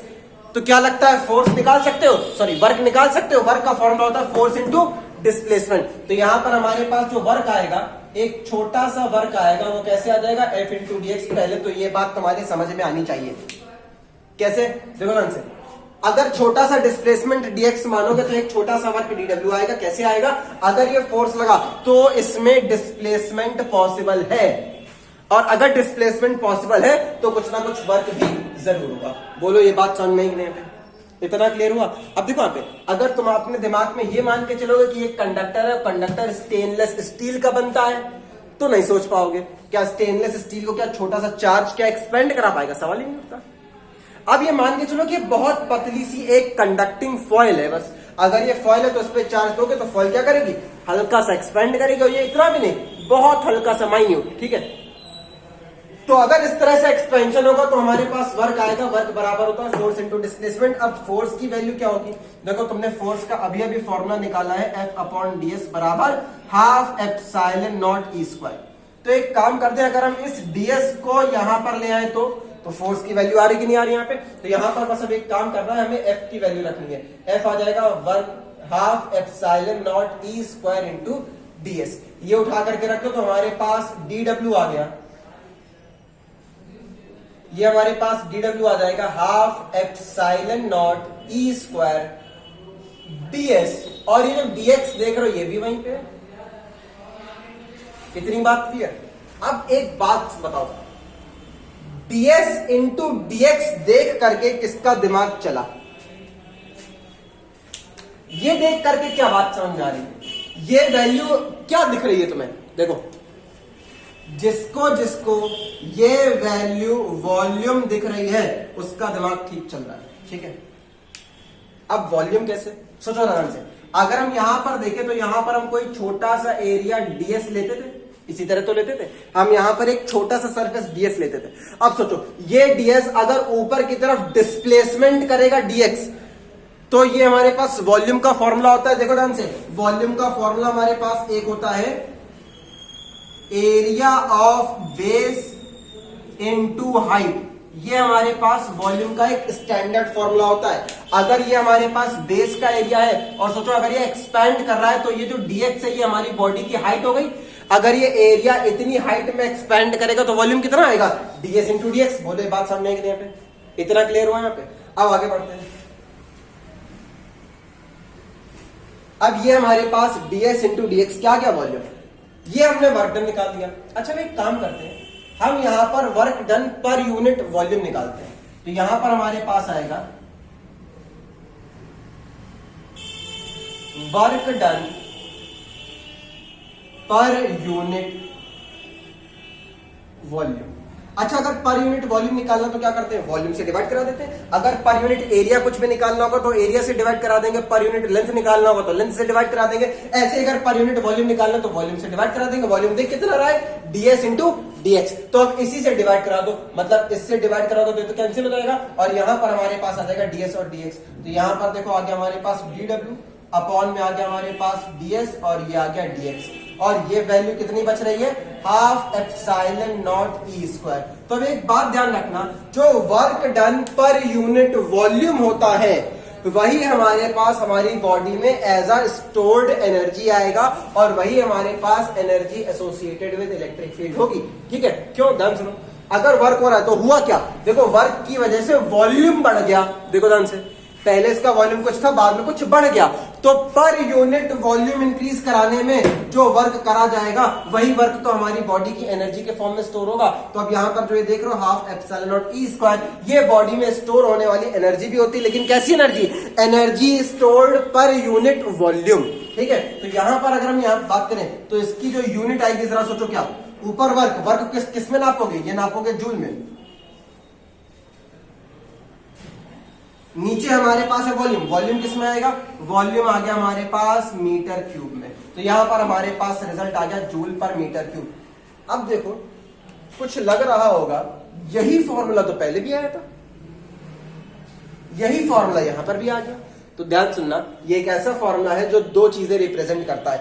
तो क्या लगता है फोर्स निकाल सकते हो, सॉरी वर्क निकाल सकते हो। वर्क का फॉर्मूला होता है फोर्स इनटू डिस्प्लेसमेंट। तो यहां पर हमारे पास जो वर्क आएगा, एक छोटा सा वर्क आएगा, वो कैसे आ जाएगा, F इंटू dx। पहले तो ये बात तुम्हारे समझ में आनी चाहिए, कैसे, देखो ध्यान से, अगर छोटा सा डिस्प्लेसमेंट dx मानोगे तो एक छोटा सा वर्क dw आएगा, कैसे आएगा, अगर ये फोर्स लगा तो इसमें डिस्प्लेसमेंट पॉसिबल है, और अगर डिस्प्लेसमेंट पॉसिबल है तो कुछ ना कुछ वर्क भी जरूर होगा। बोलो ये बात समझ में ही नहीं है, इतना क्लियर हुआ। अब देखो यहाँ पे, अगर तुम अपने दिमाग में ये मान के चलोगे कि एक कंडक्टर है, कंडक्टर स्टेनलेस स्टील का बनता है, तो नहीं सोच पाओगे क्या स्टेनलेस स्टील को क्या छोटा सा चार्ज क्या एक्सपेंड करा पाएगा, सवाल ही नहीं उठता। अब ये मान के चलो कि बहुत पतली सी एक कंडक्टिंग फॉइल है, बस अगर ये फॉइल है तो उस पर चार्ज दोगे तो फॉइल क्या करेगी, हल्का सा एक्सपेंड करेगी, और ये इतना भी नहीं, बहुत हल्का सा, माइन्यूट, ठीक है। तो अगर इस तरह से एक्सपेंशन होगा तो हमारे पास वर्क आएगा, वर्क बराबर होता है फोर्स इनटू डिस्प्लेसमेंट। अब फोर्स की वैल्यू क्या होगी, देखो तुमने फोर्स का अभी अभी फॉर्मूला निकाला है, F अपॉन ds बराबर half epsilon naught E square. तो एक काम करते हैं, अगर हम इस ds को यहां पर ले आए तो फोर्स की वैल्यू आ रही कि नहीं आ रही यहाँ पे, तो यहां पर बस अब एक काम करना है, हमें F की वैल्यू रखनी है। F आ जाएगा work half epsilon naught E square into ds। ये उठा करके रख दो तो हमारे पास dw आ गया, ये हमारे पास dw आ जाएगा half epsilon naught E square ds, और ये जो dx देख रहे हो ये भी वहीं पे है। इतनी बात क्लियर। अब एक बात बताओ, ds इंटू dx देख करके किसका दिमाग चला, ये देख करके क्या बात समझ आ रही है, ये वैल्यू क्या दिख रही है तुम्हें, देखो जिसको जिसको ये वैल्यू वॉल्यूम दिख रही है उसका दिमाग ठीक चल रहा है, ठीक है। अब वॉल्यूम कैसे, सोचो आराम से, अगर हम यहां पर देखें तो यहां पर हम कोई छोटा सा एरिया ds लेते थे, इसी तरह तो लेते थे हम, यहां पर एक छोटा सा सरफेस ds लेते थे। अब सोचो ये ds अगर ऊपर की तरफ डिस्प्लेसमेंट करेगा dx, तो ये हमारे पास वॉल्यूम का फॉर्मूला होता है, देखो ध्यान से, वॉल्यूम का फॉर्मूला हमारे पास एक होता है area of base into height, ये हमारे पास वॉल्यूम का एक स्टैंडर्ड फॉर्मूला होता है। अगर ये हमारे पास बेस का एरिया है, और सोचो अगर ये एक्सपैंड कर रहा है तो ये जो dx है ये हमारी बॉडी की हाइट हो गई, अगर ये एरिया इतनी हाइट में एक्सपैंड करेगा तो वॉल्यूम कितना आएगा, ds इंटू dx। बोले बात समझने के लिए यहाँ पे, इतना क्लियर हुआ यहाँ पे। अब आगे बढ़ते हैं, अब ये हमारे पास ds इंटू dx क्या क्या वॉल्यूम, ये हमने वर्क डन निकाल दिया। अच्छा एक काम करते हैं, हम यहां पर वर्क डन पर यूनिट वॉल्यूम निकालते हैं, तो यहां पर हमारे पास आएगा वर्क डन पर यूनिट वॉल्यूम। अच्छा अगर पर यूनिट वॉल्यूम निकालना तो क्या करते हैं, वॉल्यूम से डिवाइड करा देते हैं। अगर पर यूनिट एरिया कुछ भी निकालना होगा तो एरिया से डिवाइड करा देंगे, पर यूनिट लेंथ निकालना होगा तो लेंथ से डिवाइड करा देंगे। ऐसे अगर पर यूनिट वॉल्यूम निकालना तो वॉल्यूम से डिवाइड करा देंगे। वॉल्यूम देख कितना रहा है, ds इंटू dx, तो अब इसी से डिवाइड करा दो, मतलब इससे डिवाइड करा दो तो कैंसिल हो जाएगा, और यहां पर हमारे पास आ जाएगा ds और dx। तो यहां पर देखो आ गया हमारे पास dw, अपॉन में आ गया हमारे पास ds, और ये आ गया dx, और ये वैल्यू कितनी बच रही है, half epsilon naught E square. तो अब एक बात ध्यान रखना, जो वर्क डन पर यूनिट वॉल्यूम होता है वही हमारे पास हमारी बॉडी में एज अ स्टोर्ड एनर्जी आएगा, और वही हमारे पास energy associated with electric field होगी, ठीक है। क्यों, ध्यान सुनो, अगर वर्क हो रहा है तो हुआ क्या, देखो वर्क की वजह से वॉल्यूम बढ़ गया, देखो ध्यान से, पहले इसका वॉल्यूम कुछ था बाद में कुछ बढ़ गया, तो पर यूनिट वॉल्यूम इंक्रीज कराने में जो वर्क करा जाएगा वही वर्क तो हमारी बॉडी की एनर्जी के फॉर्म में स्टोर होगा। तो अब यहां पर जो ये देख रहे हो half epsilon naught E square, ये बॉडी में स्टोर होने वाली एनर्जी भी होती है, लेकिन कैसी एनर्जी? एनर्जी स्टोर्ड पर यूनिट वॉल्यूम। ठीक है, तो यहां पर अगर हम यहां बात करें तो इसकी जो यूनिट आएगी, जरा सोचो क्या, ऊपर वर्क किस में नापोगे? ये नापोगे जूल में। नीचे हमारे पास है वॉल्यूम किस में आएगा? वॉल्यूम आ गया हमारे पास मीटर क्यूब में। तो यहां पर हमारे पास रिजल्ट आ गया जूल पर मीटर क्यूब। अब देखो कुछ लग रहा होगा, यही फॉर्मूला तो पहले भी आया था, यही फॉर्मूला यहां पर भी आ गया। तो ध्यान सुनना, ये एक ऐसा फॉर्मूला है जो दो चीजें रिप्रेजेंट करता है।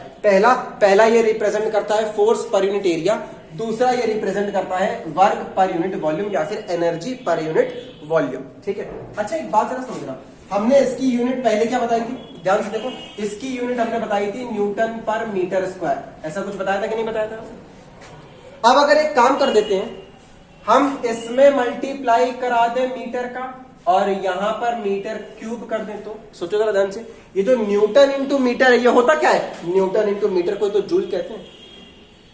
पहला ये रिप्रेजेंट करता है फोर्स पर यूनिट एरिया, दूसरा ये रिप्रेजेंट करता है वर्क पर यूनिट वॉल्यूम या फिर एनर्जी पर यूनिट वॉल्यूम। ठीक है, अच्छा एक बात जरा समझना, हमने इसकी यूनिट पहले क्या बताई थी? ध्यान से देखो, इसकी यूनिट हमने बताई थी न्यूटन पर मीटर स्क्वायर। ऐसा कुछ बताया था कि नहीं बताया था? अब अगर एक काम कर देते हैं, हम इसमें मल्टीप्लाई करा दें मीटर का और यहां पर मीटर क्यूब कर दें, तो सोचो जरा ध्यान से, ये जो न्यूटन इंटू मीटर है ये होता क्या है? न्यूटन इंटू मीटर को तो जूल कहते हैं।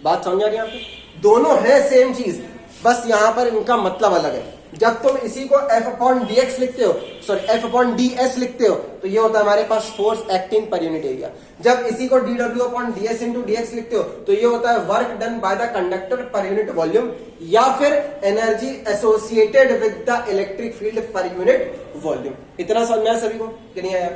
बात समझ आ रही है यहाँ पे? दोनों है सेम चीज, बस यहां पर इनका मतलब अलग है। जब तुम इसी को F अपॉन dx लिखते हो, सॉरी F अपॉन ds लिखते हो, तो ये होता है हमारे पास force acting per unit area. जब इसी को dw upon ds into dx लिखते हो, तो ये होता है work done by the conductor per unit volume या फिर energy associated with the electric field per unit volume. इतना समझ में आया सभी को कि नहीं आया?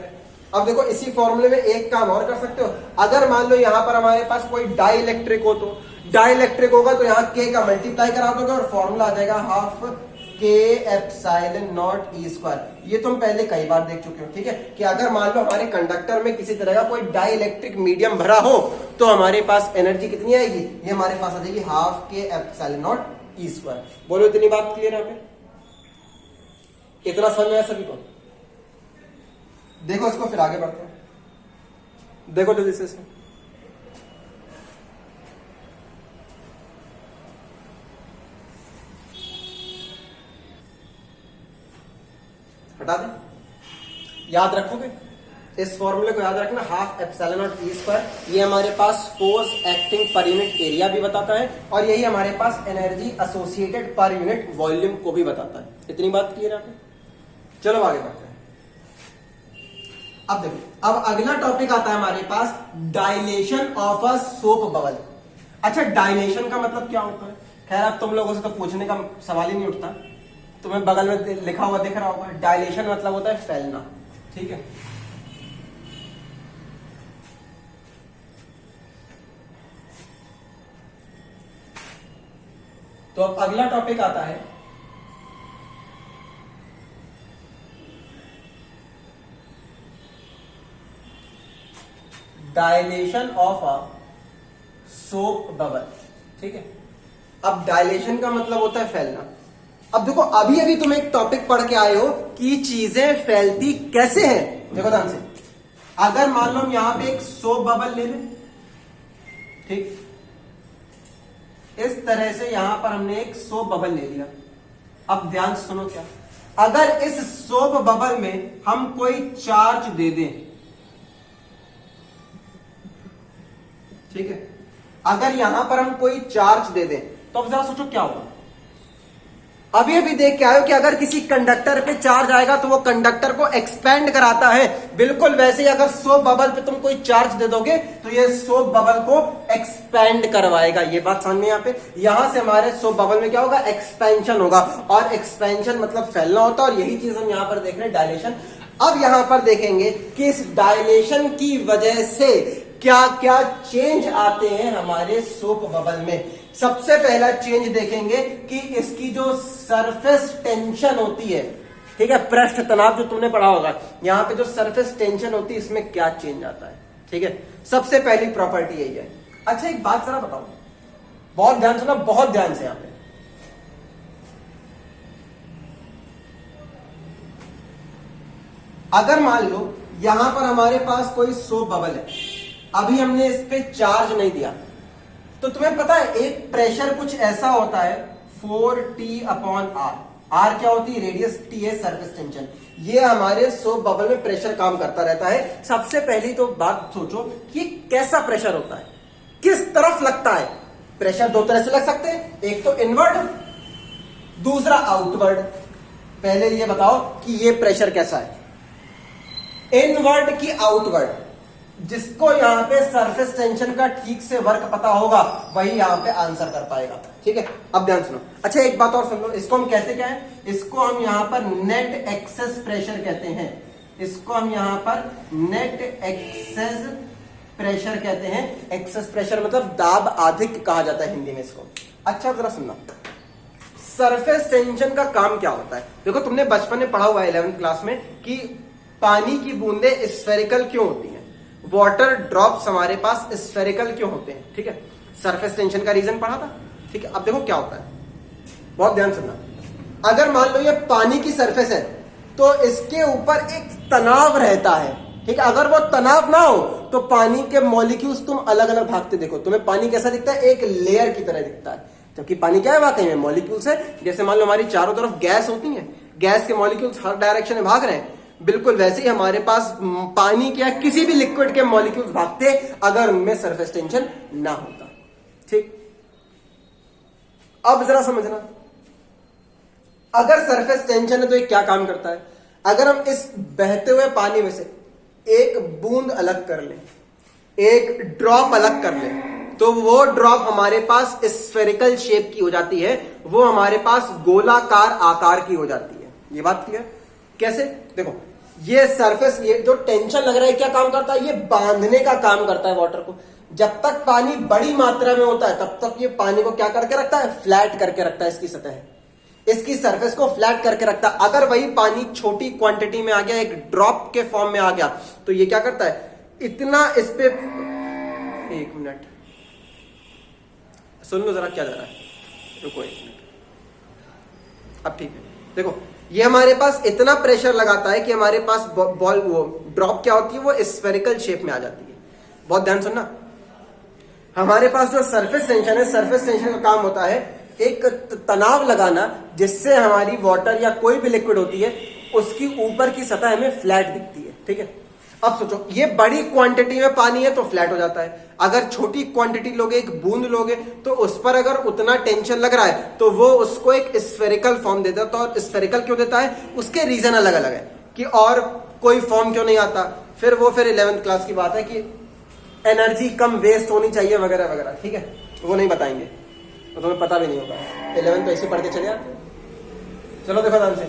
अब देखो इसी फॉर्मूले में एक काम और कर सकते हो, अगर मान लो यहां पर हमारे पास कोई डाई इलेक्ट्रिक हो, तो डाई इलेक्ट्रिक होगा तो यहाँ k का मल्टीप्लाई करा दोगे और फॉर्मूला आ जाएगा half k epsilon naught E square. ये तुम पहले कई बार देख चुके हो। ठीक है, कि अगर मान लो हमारे कंडक्टर में किसी तरह का कोई डाई इलेक्ट्रिक मीडियम भरा हो तो हमारे पास एनर्जी कितनी आएगी? ये हमारे पास आ जाएगी half k epsilon naught E square. बोलो इतनी बात क्लियर यहाँ पे? इतना समझ में आया सभी को? देखो इसको फिर आगे बढ़ते हैं, देखो जल्दी से इसको। हटा दे, याद रखोगे इस फॉर्मूले को, याद रखना half epsilon naught E square, ये हमारे पास force acting per unit area भी बताता है और यही हमारे पास energy associated per unit volume को भी बताता है। इतनी बात क्लियर है? चलो आगे बढ़ते हैं। अब देखो, अब अगला टॉपिक आता है हमारे पास dilation of a soap bubble. अच्छा, डायलेशन का मतलब क्या होता है? खैर अब तुम लोगों से तो पूछने का सवाल ही नहीं उठता, तुम्हें बगल में लिखा हुआ दिख रहा होगा, डायलेशन मतलब होता है फैलना। ठीक है, तो अब अगला टॉपिक आता है dilation of a soap bubble. ठीक है, अब डायलेशन का मतलब होता है फैलना। अब देखो अभी अभी तुम एक टॉपिक पढ़ के आए हो कि चीजें फैलती कैसे हैं। देखो ध्यान से, अगर मान लो हम यहां पे एक सोप बबल ले लें, ठीक, इस तरह से यहां पर हमने एक सोप बबल ले लिया। अब ध्यान से सुनो, क्या अगर इस सोप बबल में हम कोई चार्ज दे दें, ठीक है, अगर यहां पर हम कोई चार्ज दे दें तो अब जरा सोचो क्या होगा। अभी अभी देख के आयो कि अगर किसी कंडक्टर पे चार्ज आएगा तो वो कंडक्टर को एक्सपेंड कराता है, बिल्कुल वैसे ही अगर सोप बबल पे तुम कोई चार्ज दे दोगे तो ये सोप बबल को एक्सपेंड करवाएगा। ये बात समझ में यहाँ पे, यहां से हमारे सोप बबल में क्या होगा? एक्सपेंशन होगा, और एक्सपेंशन मतलब फैलना होता है, और यही चीज हम यहां पर देख रहे हैं, डायलेशन। अब यहां पर देखेंगे कि इस डायलेशन की वजह से क्या क्या चेंज आते हैं हमारे सोप बबल में। सबसे पहला चेंज देखेंगे कि इसकी जो सरफेस टेंशन होती है, ठीक है, पृष्ठ तनाव जो तुमने पढ़ा होगा, यहां पे जो सरफेस टेंशन होती है इसमें क्या चेंज आता है। ठीक है, सबसे पहली प्रॉपर्टी यही है। अच्छा एक बात जरा बताओ, बहुत ध्यान सुना, बहुत ध्यान से। यहां पे अगर मान लो यहां पर हमारे पास कोई सोप बबल है, अभी हमने इस पे चार्ज नहीं दिया, तो तुम्हें पता है एक प्रेशर कुछ ऐसा होता है 4T/R। R क्या होती है? रेडियस, T है सरफेस टेंशन। ये हमारे सोप बबल में प्रेशर काम करता रहता है। सबसे पहली तो बात सोचो कि ये कैसा प्रेशर होता है, किस तरफ लगता है। प्रेशर दो तरह से लग सकते हैं, एक तो इनवर्ड, दूसरा आउटवर्ड। पहले ये बताओ कि ये प्रेशर कैसा है, इनवर्ड की आउटवर्ड। जिसको यहां पे सरफेस टेंशन का ठीक से वर्क पता होगा वही यहां पे आंसर कर पाएगा। ठीक है, अब ध्यान सुनो। अच्छा एक बात और सुन लो, इसको हम कहते क्या है, इसको हम यहां पर नेट एक्सेस प्रेशर कहते हैं। इसको हम यहां पर नेट एक्सेस प्रेशर कहते हैं। एक्सेस प्रेशर मतलब दाब अधिक कहा जाता है हिंदी में इसको। अच्छा जरा सुनना, सरफेस टेंशन का काम क्या होता है। देखो तुमने बचपन में पढ़ा हुआ है 11th क्लास में कि पानी की बूंदें स्फेरिकल क्यों होती हैं, वाटर ड्रॉप्स हमारे पास स्फेरिकल क्यों होते हैं। ठीक है, सरफेस टेंशन का रीजन पढ़ा था। ठीक है, अब देखो क्या होता है, बहुत ध्यान सुनना। अगर मान लो ये पानी की सरफेस है तो इसके ऊपर एक तनाव रहता है। ठीक है, अगर वो तनाव ना हो तो पानी के मॉलिक्यूल्स तुम अलग अलग भागते देखो, तुम्हें पानी कैसा दिखता है, एक लेयर की तरह दिखता है। जबकि पानी क्या है, वाकई में मॉलिक्यूल्स है। जैसे मान लो हमारी चारों तरफ गैस होती है, गैस के मॉलिक्यूल्स हर डायरेक्शन में भाग रहे हैं, बिल्कुल वैसे ही हमारे पास पानी के या किसी भी लिक्विड के मॉलिक्यूल्स भागते अगर उनमें सरफेस टेंशन ना होता। ठीक, अब जरा समझना, अगर सरफेस टेंशन है तो ये क्या काम करता है। अगर हम इस बहते हुए पानी में से एक बूंद अलग कर लें, एक ड्रॉप अलग कर लें, तो वो ड्रॉप हमारे पास स्फेरिकल शेप की हो जाती है, वो हमारे पास गोलाकार आकार की हो जाती है। ये बात क्लियर? कैसे? देखो ये सरफेस, ये जो टेंशन लग रहा है क्या काम करता है, ये बांधने का काम करता है वाटर को। जब तक पानी बड़ी मात्रा में होता है तब तक ये पानी को क्या करके रखता है, फ्लैट करके रखता है। इसकी सतह, इसकी सरफेस को फ्लैट करके रखता है। अगर वही पानी छोटी क्वांटिटी में आ गया, एक ड्रॉप के फॉर्म में आ गया, तो ये क्या करता है, इतना इस पे, एक मिनट सुन लो जरा क्या जा रहा है, रुको एक मिनट। अब ठीक है, देखो ये हमारे पास इतना प्रेशर लगाता है कि हमारे पास बॉल, वो ड्रॉप क्या होती है, वो स्फेरिकल शेप में आ जाती है। बहुत ध्यान सुनना, हमारे पास जो सरफेस टेंशन है, सरफेस टेंशन का काम होता है एक तनाव लगाना, जिससे हमारी वाटर या कोई भी लिक्विड होती है उसकी ऊपर की सतह हमें फ्लैट दिखती है। ठीक है, अब सोचो ये बड़ी क्वांटिटी में पानी है तो फ्लैट हो जाता है, अगर छोटी क्वांटिटी लोगे, एक बूंद लोगे, तो उस पर अगर उतना टेंशन लग रहा है तो वो उसको एक स्फेरिकल फॉर्म देता है। तो और स्फेरिकल क्यों देता है, उसके रीजन अलग अलग है कि और कोई फॉर्म क्यों नहीं आता। फिर 11th क्लास की बात है कि एनर्जी कम वेस्ट होनी चाहिए वगैरह वगैरह। ठीक है, वो नहीं बताएंगे तो तुम्हें पता भी नहीं होगा, 11th तो ऐसे पढ़ के चले आते। चलो देखो ध्यान से,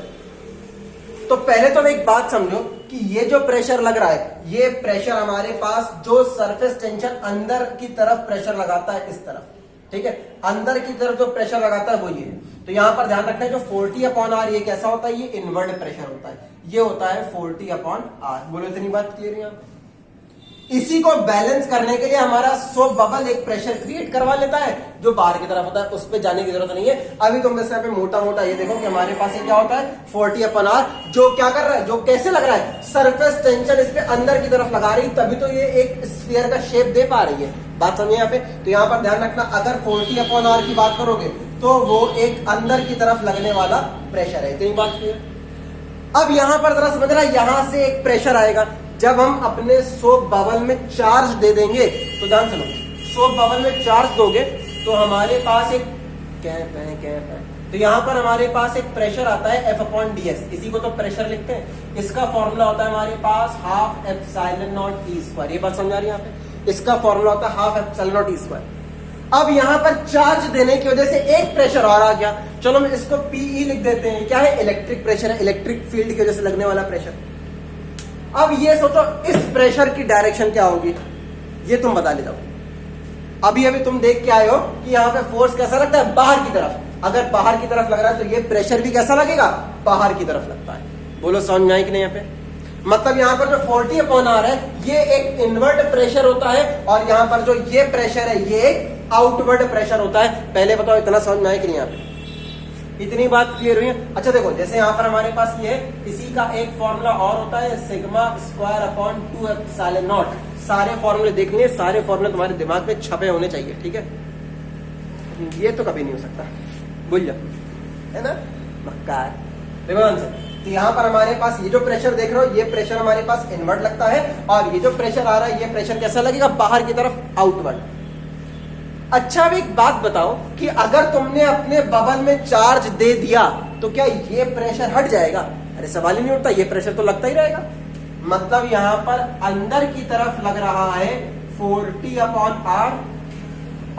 तो पहले तो एक बात समझो कि ये जो प्रेशर लग रहा है, ये प्रेशर हमारे पास जो सरफेस टेंशन अंदर की तरफ प्रेशर लगाता है, इस तरफ। ठीक है, अंदर की तरफ जो प्रेशर लगाता है वो ये है। तो यहां पर ध्यान रखना है, जो 40/R ये कैसा होता है, ये इनवर्ड प्रेशर होता है। ये होता है 40/R। बोलो इतनी बात क्लियर है? इसी को बैलेंस करने के लिए हमारा सोप बबल एक प्रेशर क्रिएट करवा लेता है जो बाहर की तरफ होता है, उस पे जाने की जरूरत नहीं है। अभी तुम इस पे मोटा मोटा ये देखो कि हमारे पास ये क्या होता है, 40/R, जो क्या कर रहा है, जो कैसे लग रहा है, सरफेस टेंशन इस पे अंदर की तरफ लगा रही, तभी तो ये एक स्फीयर का शेप दे पा रही है। बात समझिए यहाँ पे। तो यहाँ पर ध्यान रखना, अगर 40/R की बात करोगे तो वो एक अंदर की तरफ लगने वाला प्रेशर है। इतनी बात क्लियर? अब यहां पर जरा समझना, यहां से एक प्रेशर आएगा जब हम अपने सोप बबल में चार्ज दे देंगे। तो ध्यान सुनो, सोप बबल में चार्ज दोगे तो हमारे पास एक कैप है, तो यहां पर हमारे पास एक प्रेशर आता है F/ds। इसी को तो प्रेशर लिखते हैं। इसका फॉर्मूला होता है हमारे पास 12 ε0 E²। ये बात समझा रही है यहाँ पे? इसका फॉर्मूला होता है 12 ε0 E²। अब यहां पर चार्ज देने की वजह से एक प्रेशर और आ गया, चलो हम इसको PE लिख देते हैं। क्या है, इलेक्ट्रिक प्रेशर है, इलेक्ट्रिक फील्ड की वजह से लगने वाला प्रेशर। अब ये सोचो इस प्रेशर की डायरेक्शन क्या होगी, ये तुम बता ले जाओ। अभी तुम देख के आए हो कि यहाँ पे फोर्स कैसा लगता है, बाहर की तरफ। अगर बाहर की तरफ लग रहा है तो ये प्रेशर भी कैसा लगेगा, बाहर की तरफ लगता है। बोलो समझ में आई कि नहीं? यहाँ पे मतलब यहाँ पर जो 40/R है ये एक इनवर्ट प्रेशर होता है, और यहाँ पर जो ये प्रेशर है ये एक आउटवर्ड प्रेशर होता है। पहले बताओ इतना समझ में आया कि नहीं? यहाँ पे इतनी बात क्लियर हुई है? अच्छा देखो, जैसे यहाँ पर हमारे पास ये है, इसी का एक फॉर्मूला और होता है σ²/2ε0। सारे फॉर्मूले देखने, सारे फॉर्मूले तुम्हारे दिमाग में छपे होने चाहिए। ठीक है, ये तो कभी नहीं हो सकता, भूल जाओ, है ना? मक्कार। देखो आंसर, तो यहां पर हमारे पास ये जो प्रेशर देख रहे हो, ये प्रेशर हमारे पास इनवर्ट लगता है, और ये जो प्रेशर आ रहा है, ये प्रेशर कैसा लगेगा, बाहर की तरफ, आउटवर्ड। अच्छा, अब एक बात बताओ कि अगर तुमने अपने बबल में चार्ज दे दिया तो क्या ये प्रेशर हट जाएगा? अरे सवाल ही नहीं उठता, ये प्रेशर तो लगता ही रहेगा। मतलब यहां पर अंदर की तरफ लग रहा है 40/R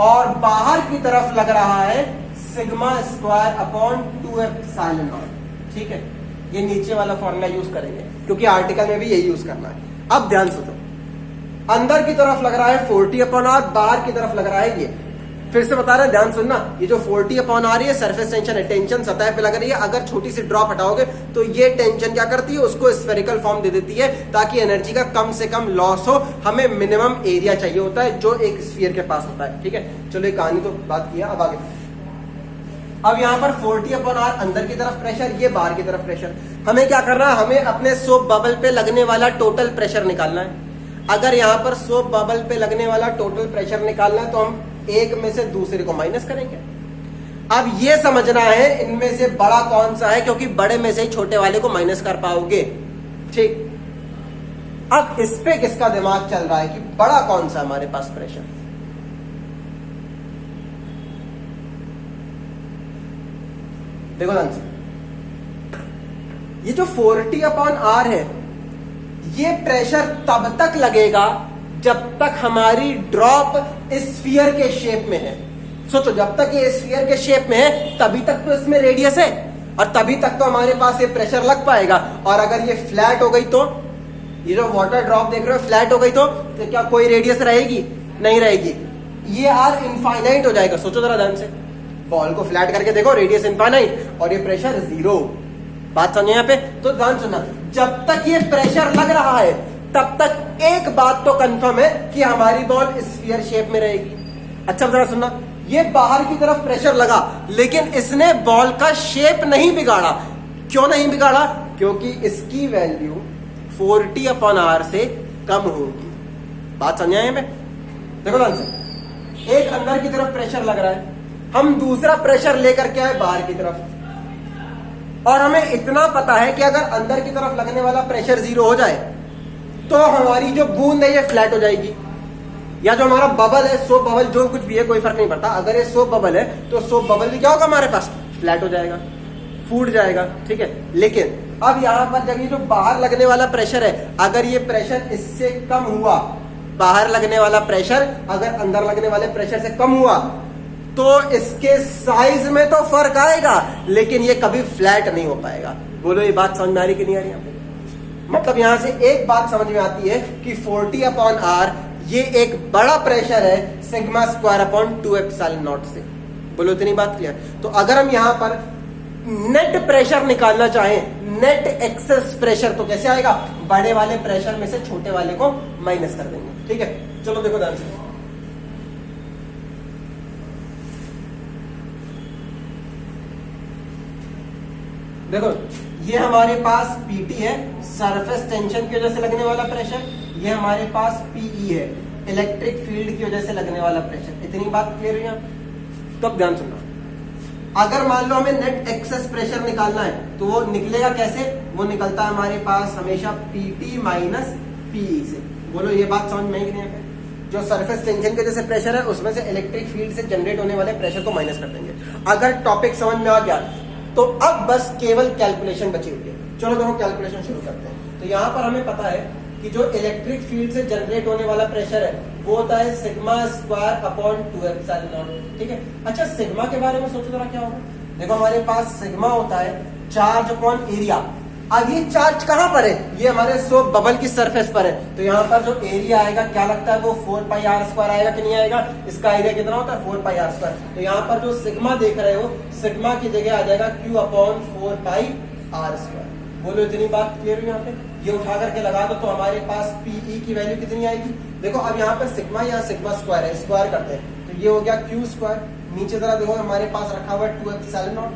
और बाहर की तरफ लग रहा है σ²/2ε0। ठीक है, ये नीचे वाला फॉर्मूला यूज करेंगे क्योंकि आर्टिकल में भी यही यूज करना है। अब ध्यान सुनो, अंदर की तरफ लग रहा है 40/R, बाहर की तरफ लग रहा है ये। फिर से बता रहे हैं, ध्यान सुनना, ये जो 40/R है सरफेस टेंशन है, टेंशन सतह पे लग रही है। अगर छोटी सी ड्रॉप हटाओगे तो ये टेंशन क्या करती है, उसको स्फेरिकल फॉर्म दे देती है ताकि एनर्जी का कम से कम लॉस हो। हमें मिनिमम एरिया चाहिए होता है जो एक स्फीयर के पास होता है। ठीक है, चलो ये कहानी तो बात किया, अब आगे। अब यहां पर 40/R अंदर की तरफ प्रेशर, ये बाहर की तरफ प्रेशर। हमें क्या करना है, हमें अपने सोप बबल पे लगने वाला टोटल प्रेशर निकालना है। अगर यहां पर सोप बबल पे लगने वाला टोटल प्रेशर निकालना है तो हम एक में से दूसरे को माइनस करेंगे। अब ये समझना है इनमें से बड़ा कौन सा है, क्योंकि बड़े में से ही छोटे वाले को माइनस कर पाओगे। ठीक, अब इस पे किसका दिमाग चल रहा है कि बड़ा कौन सा हमारे पास प्रेशर? देखो ध्यान से, ये जो 40/R है, ये प्रेशर तब तक लगेगा जब तक हमारी ड्रॉप स्फीयर के शेप में है। सोचो, जब तक ये स्फीयर के शेप में है तभी तक तो इसमें रेडियस है और तभी तक तो हमारे पास ये प्रेशर लग पाएगा। और अगर ये फ्लैट हो गई तो, ये जो वाटर ड्रॉप देख रहे हो फ्लैट हो गई तो क्या कोई रेडियस रहेगी? नहीं रहेगी, ये आर इनफाइनाइट हो जाएगा। सोचो जरा ध्यान से, बॉल को फ्लैट करके देखो, रेडियस इनफाइनाइट और ये प्रेशर 0। बात समझे यहाँ पे? तो ध्यान सुनना, जब तक ये प्रेशर लग रहा है तब तक एक बात तो कंफर्म है कि हमारी बॉल स्फीयर शेप में रहेगी। अच्छा जरा सुनना, ये बाहर की तरफ प्रेशर लगा लेकिन इसने बॉल का शेप नहीं बिगाड़ा। क्यों नहीं बिगाड़ा? क्योंकि इसकी वैल्यू 40/R से कम होगी। बात समझे यहाँ पे? देखो ध्यान से, एक अंदर की तरफ प्रेशर लग रहा है, हम दूसरा प्रेशर लेकर के आए बाहर की तरफ, और हमें इतना पता है कि अगर अंदर की तरफ लगने वाला प्रेशर 0 हो जाए तो हमारी जो बूंद है ये फ्लैट हो जाएगी, या जो हमारा बबल है, सोप बबल जो कुछ भी है कोई फर्क नहीं पड़ता। अगर ये सोप बबल है तो सोप बबल भी क्या होगा हमारे पास, फ्लैट हो जाएगा, फूट जाएगा। ठीक है, लेकिन अब यहां पर जब ये जो बाहर लगने वाला प्रेशर है, अगर ये प्रेशर इससे कम हुआ, बाहर लगने वाला प्रेशर अगर अंदर लगने वाले प्रेशर से कम हुआ तो इसके साइज में तो फर्क आएगा लेकिन ये कभी फ्लैट नहीं हो पाएगा। बोलो ये बात समझ में आ रही कि नहीं आ रही? यहाँ पे मतलब यहां से एक बात समझ में आती है कि 40/R ये एक बड़ा प्रेशर है σ²/2ε0 से। बोलो इतनी बात क्लियर? तो अगर हम यहां पर नेट प्रेशर निकालना चाहें, नेट एक्सेस प्रेशर, तो कैसे आएगा? बड़े वाले प्रेशर में से छोटे वाले को माइनस कर देंगे। ठीक है, चलो देखो ध्यान से, देखो ये हमारे पास PT है, सरफेस टेंशन की वजह से लगने वाला प्रेशर, ये हमारे पास PE है, इलेक्ट्रिक फील्ड की वजह से लगने वाला प्रेशर। इतनी बात क्लियर है? तो अब ध्यान सुनना, अगर मान लो हमें नेट एक्सेस प्रेशर निकालना है तो वो निकलेगा कैसे? वो निकलता है हमारे पास हमेशा PT माइनस PE से। बोलो ये बात समझ में आई कि नहीं? जो सरफेस टेंशन के जैसे प्रेशर है उसमें से इलेक्ट्रिक फील्ड से जनरेट होने वाले प्रेशर को माइनस कर देंगे। अगर टॉपिक समझ में आ गया तो अब बस केवल कैलकुलेशन बची हुई है। चलो देखो कैलकुलेशन शुरू करते हैं। तो यहां पर हमें पता है कि जो इलेक्ट्रिक फील्ड से जनरेट होने वाला प्रेशर है वो होता है σ²/2ε0। ठीक है, अच्छा सिग्मा के बारे में सोचो जरा क्या होगा। देखो हमारे पास सिग्मा होता है चार्ज अपॉन एरिया। अब ये चार्ज कहां पर है? ये हमारे सोप बबल की सरफेस पर है, तो यहाँ पर जो एरिया आएगा क्या लगता है वो 4πr² आएगा कि नहीं आएगा? इसका एरिया कितना होता है? 4πr²। तो यहाँ पर जो सिग्मा देख रहे हो, सिग्मा की जगह आ जाएगा Q/4πr²। बोलो इतनी बात क्लियर हुई? यहाँ पे ये उठा करके लगा दो तो हमारे पास PE की वैल्यू कितनी आएगी? देखो अब यहाँ पर सिग्मा, यहाँ σ² है, स्क्वायर करते हैं तो ये हो गया Q²। नीचे जरा देखो हमारे पास रखा हुआ है 2ε0।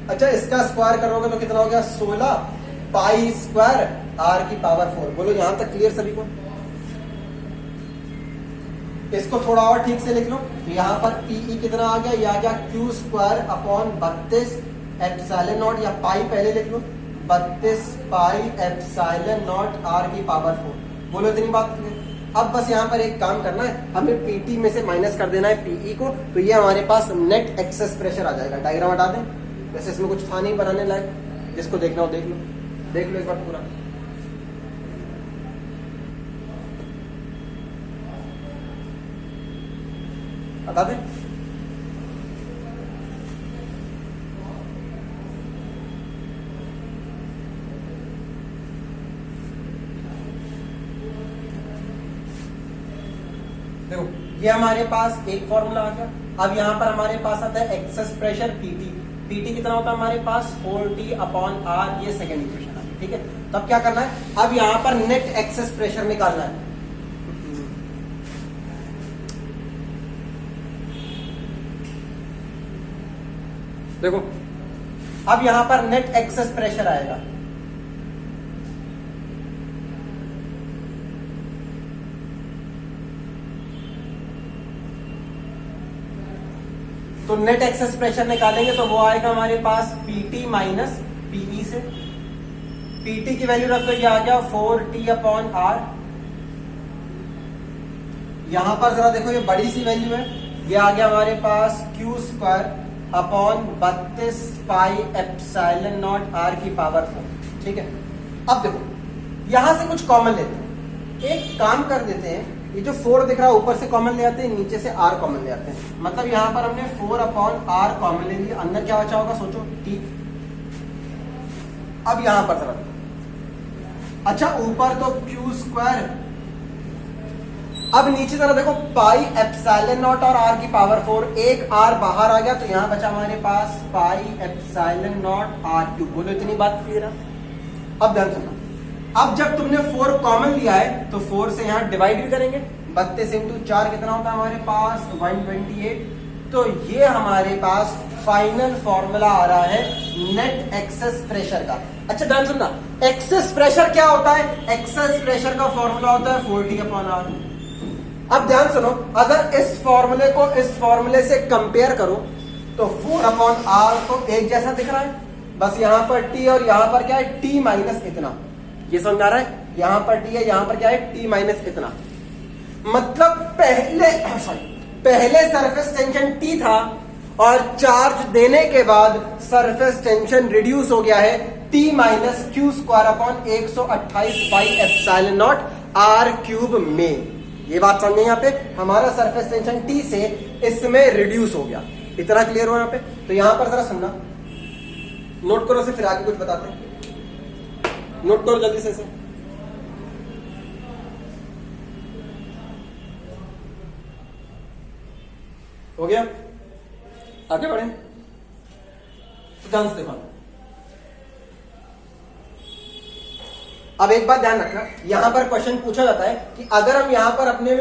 अच्छा इसका स्क्वायर करोगे तो कितना हो गया? 16π²R⁴। बोलो यहां तक क्लियर सभी को? इसको थोड़ा और ठीक से लिख लो। तो यहां पर PE कितना आ गया? ये आ गया Q² अपॉन 32 एप्सिलॉन नॉट, या पाई पहले लिख लो, 32 पाई एप्सिलॉन नॉट आर की पावर 4। बोलो इतनी बात क्लियर। अब बस यहाँ पर एक काम करना है, हमें पीटी में से माइनस कर देना है पीई को, तो ये हमारे पास नेट एक्सेस प्रेशर आ जाएगा। डायग्राम हटा दें, वैसे इसमें कुछ था नहीं बनाने लायक, जिसको देखना हो देख लो, देख लो एक बार पूरा। हटा दें। देखो ये हमारे पास एक फॉर्मूला आ गया। अब यहां पर हमारे पास आता है एक्सेस प्रेशर पीटी। पीटी कितना होता है हमारे पास 4T/R, ये सेकेंड इक्वेशन है, ठीक है। तब क्या करना है, अब यहां पर नेट एक्सेस प्रेशर निकालना है। देखो अब यहां पर नेट एक्सेस प्रेशर आएगा, तो नेट एक्सेस प्रेशर निकालेंगे तो वो आएगा हमारे पास पीटी माइनस पीई से। पीटी की वैल्यू रख दो, ये आ गया 4T/R। यहां पर जरा देखो ये बड़ी सी वैल्यू है, ये आ गया हमारे पास Q²/32 pi epsilon naught R की पावर 4, ठीक है। अब देखो यहां से कुछ कॉमन लेते हैं, एक काम कर देते हैं, ये जो 4 दिख रहा है ऊपर से कॉमन ले आते हैं, नीचे से R कॉमन ले आते हैं। मतलब यहां पर हमने 4/R कॉमन ले लिया, अंदर क्या बचा होगा सोचो, T। अब यहां पर जरा, अच्छा ऊपर तो Q², अब नीचे जरा देखो पाई एप्सिलॉन नॉट और R की पावर 4, एक R बाहर आ गया तो यहां बचा हमारे पास पाई एप्सिलॉन नॉट R³। बोलो इतनी बात क्लियर है। अब ध्यान सुनो, अब जब तुमने 4 कॉमन लिया है तो 4 से यहां डिवाइड भी करेंगे, 32 × 4 कितना होता है हमारे पास 128। तो ये हमारे पास फाइनल फॉर्मूला आ रहा है नेट एक्सेस प्रेशर का। अच्छा ध्यान सुनना, एक्सेस प्रेशर क्या होता है, एक्सेस प्रेशर का फॉर्मूला होता है 4T/R। अब ध्यान सुनो, अगर इस फॉर्मूले को इस फॉर्मूले से कंपेयर करो तो 4/R तो एक जैसा दिख रहा है, बस यहां पर T और यहां पर क्या है T माइनस इतना, ये समझ आ रहा है। यहां पर T है, यहां पर क्या है T माइनस इतना। मतलब पहले सरफेस टेंशन T था और चार्ज देने के बाद सरफेस टेंशन रिड्यूस हो गया है T minus Q²/128 pi epsilon not R³ में। ये बात समझे, यहाँ पे हमारा सरफेस टेंशन T से इसमें रिड्यूस हो गया। इतना क्लियर हो यहाँ पे। तो यहां पर जरा सुनना, नोट करो से फिर आगे कुछ बताते हैं, नोट करो जल्दी से। हो गया, आगे बढ़े। ध्यान से देखो, अब एक बात ध्यान रखना, यहां पर क्वेश्चन पूछा जाता है कि अगर हम यहां पर अपने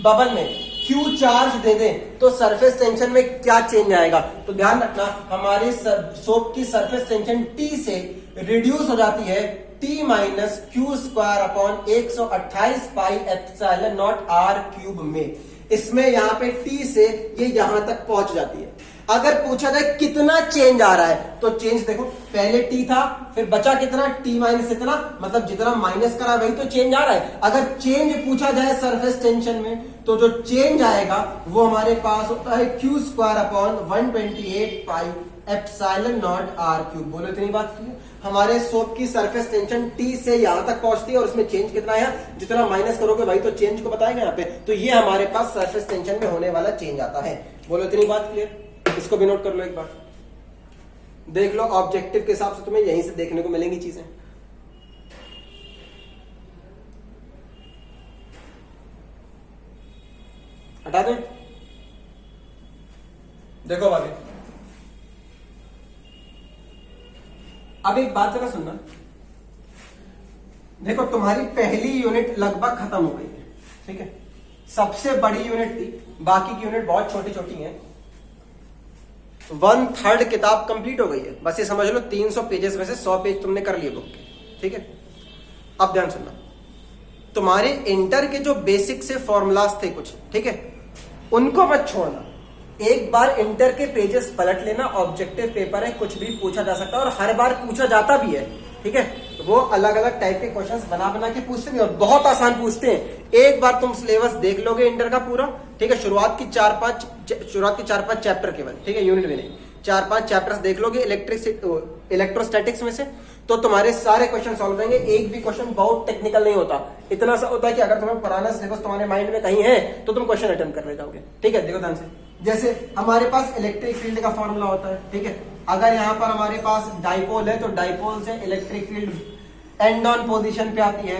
बबल में Q चार्ज दे दें तो सरफेस टेंशन में क्या चेंज आएगा। तो ध्यान रखना, हमारी सोप की सरफेस टेंशन T से रिड्यूस हो जाती है T minus Q²/128 pi epsilon not R³ में। इसमें यहां पे T से ये यहां तक पहुंच जाती है। अगर पूछा जाए कितना चेंज आ रहा है तो चेंज देखो, पहले T था, फिर बचा कितना T माइनस इतना, मतलब जितना माइनस करा वही तो चेंज आ रहा है। अगर चेंज पूछा जाए सरफेस टेंशन में तो जो चेंज आएगा वो हमारे पास होता है Q²/128 pi epsilon not R³। बोलो इतनी बात की, हमारे सोप की सरफेस टेंशन T से यहां तक पहुंचती है और उसमें चेंज कितना है, जितना माइनस करोगे वही तो चेंज को बताएगा यहाँ पे। तो ये हमारे पास सरफेस टेंशन में होने वाला चेंज आता है। बोलो इतनी बात क्लियर। इसको भी नोट कर लो, एक बार देख लो, ऑब्जेक्टिव के हिसाब से तुम्हें यहीं से देखने को मिलेंगी चीजें। हटा दो, देखो आगे। अब एक बात जरा सुनना, देखो तुम्हारी पहली यूनिट लगभग खत्म हो गई है, ठीक है। सबसे बड़ी यूनिट थी, बाकी की यूनिट बहुत छोटी छोटी हैं। 1/3 किताब कंप्लीट हो गई है, बस ये समझ लो 300 पेजेस में से 100 पेज तुमने कर लिए बुक के, ठीक है। अब ध्यान सुनना, तुम्हारे इंटर के जो बेसिक से फॉर्मूलाज थे कुछ, ठीक है, उनको मत छोड़ना। एक बार इंटर के पेजेस पलट लेना, ऑब्जेक्टिव पेपर है, कुछ भी पूछा जा सकता है और हर बार पूछा जाता भी है, ठीक है। वो अलग अलग टाइप के क्वेश्चंस बना बना के पूछते भी और बहुत आसान पूछते हैं। एक बार तुम सिलेबस देख लोगे इंटर का पूरा, ठीक है, शुरुआत की 4-5 चैप्टर केवल, ठीक है, यूनिट भी नहीं, 4-5 चैप्टर्स देख लोगे इलेक्ट्रोस्टैटिक्स में से, तो तुम्हारे सारे क्वेश्चन सॉल्व रहेंगे। एक भी क्वेश्चन बहुत टेक्निकल नहीं होता, इतना सा होता है कि अगर तुम्हें पुराना सिलेबस तुम्हारे माइंड में कहीं है तो तुम क्वेश्चन अटेम्प्ट कर ले जाओगे, ठीक है। देखो ध्यान से, जैसे हमारे पास इलेक्ट्रिक फील्ड का फॉर्मूला होता है, ठीक है। अगर यहाँ पर हमारे पास डाइपोल है तो डाइपोल से electric field and on position पे आती है,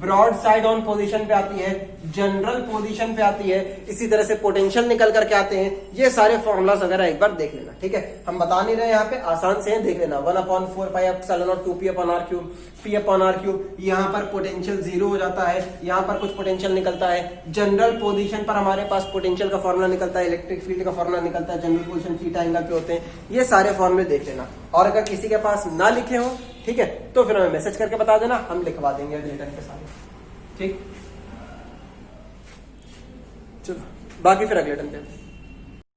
ब्रॉड साइड ऑन पोजीशन पे आती है, जनरल पोजीशन पे आती है, इसी तरह से पोटेंशियल निकल करके आते हैं। ये सारे फॉर्मुलास वगैरह एक बार देख लेना, ठीक है। हम बता नहीं रहे यहाँ पे, आसान से है, देख लेना। 1/4πε0 2p/r3 p/r3, यहाँ पर पोटेंशियल 0 हो जाता है, यहाँ पर कुछ पोटेंशियल निकलता है। जनरल पोजीशन पर हमारे पास पोटेंशियल का फॉर्मूला निकलता है, इलेक्ट्रिक फील्ड का फॉर्मूला निकलता है, जनरल पोजीशन थीटा एंगल पे होते हैं। ये सारे फॉर्मूले देख लेना, और अगर किसी के पास ना लिखे हो, ठीक है, तो फिर हमें मैसेज करके बता देना, हम लिखवा देंगे अगले टाइम के साथ, ठीक। चलो बाकी फिर अगले टाइम पे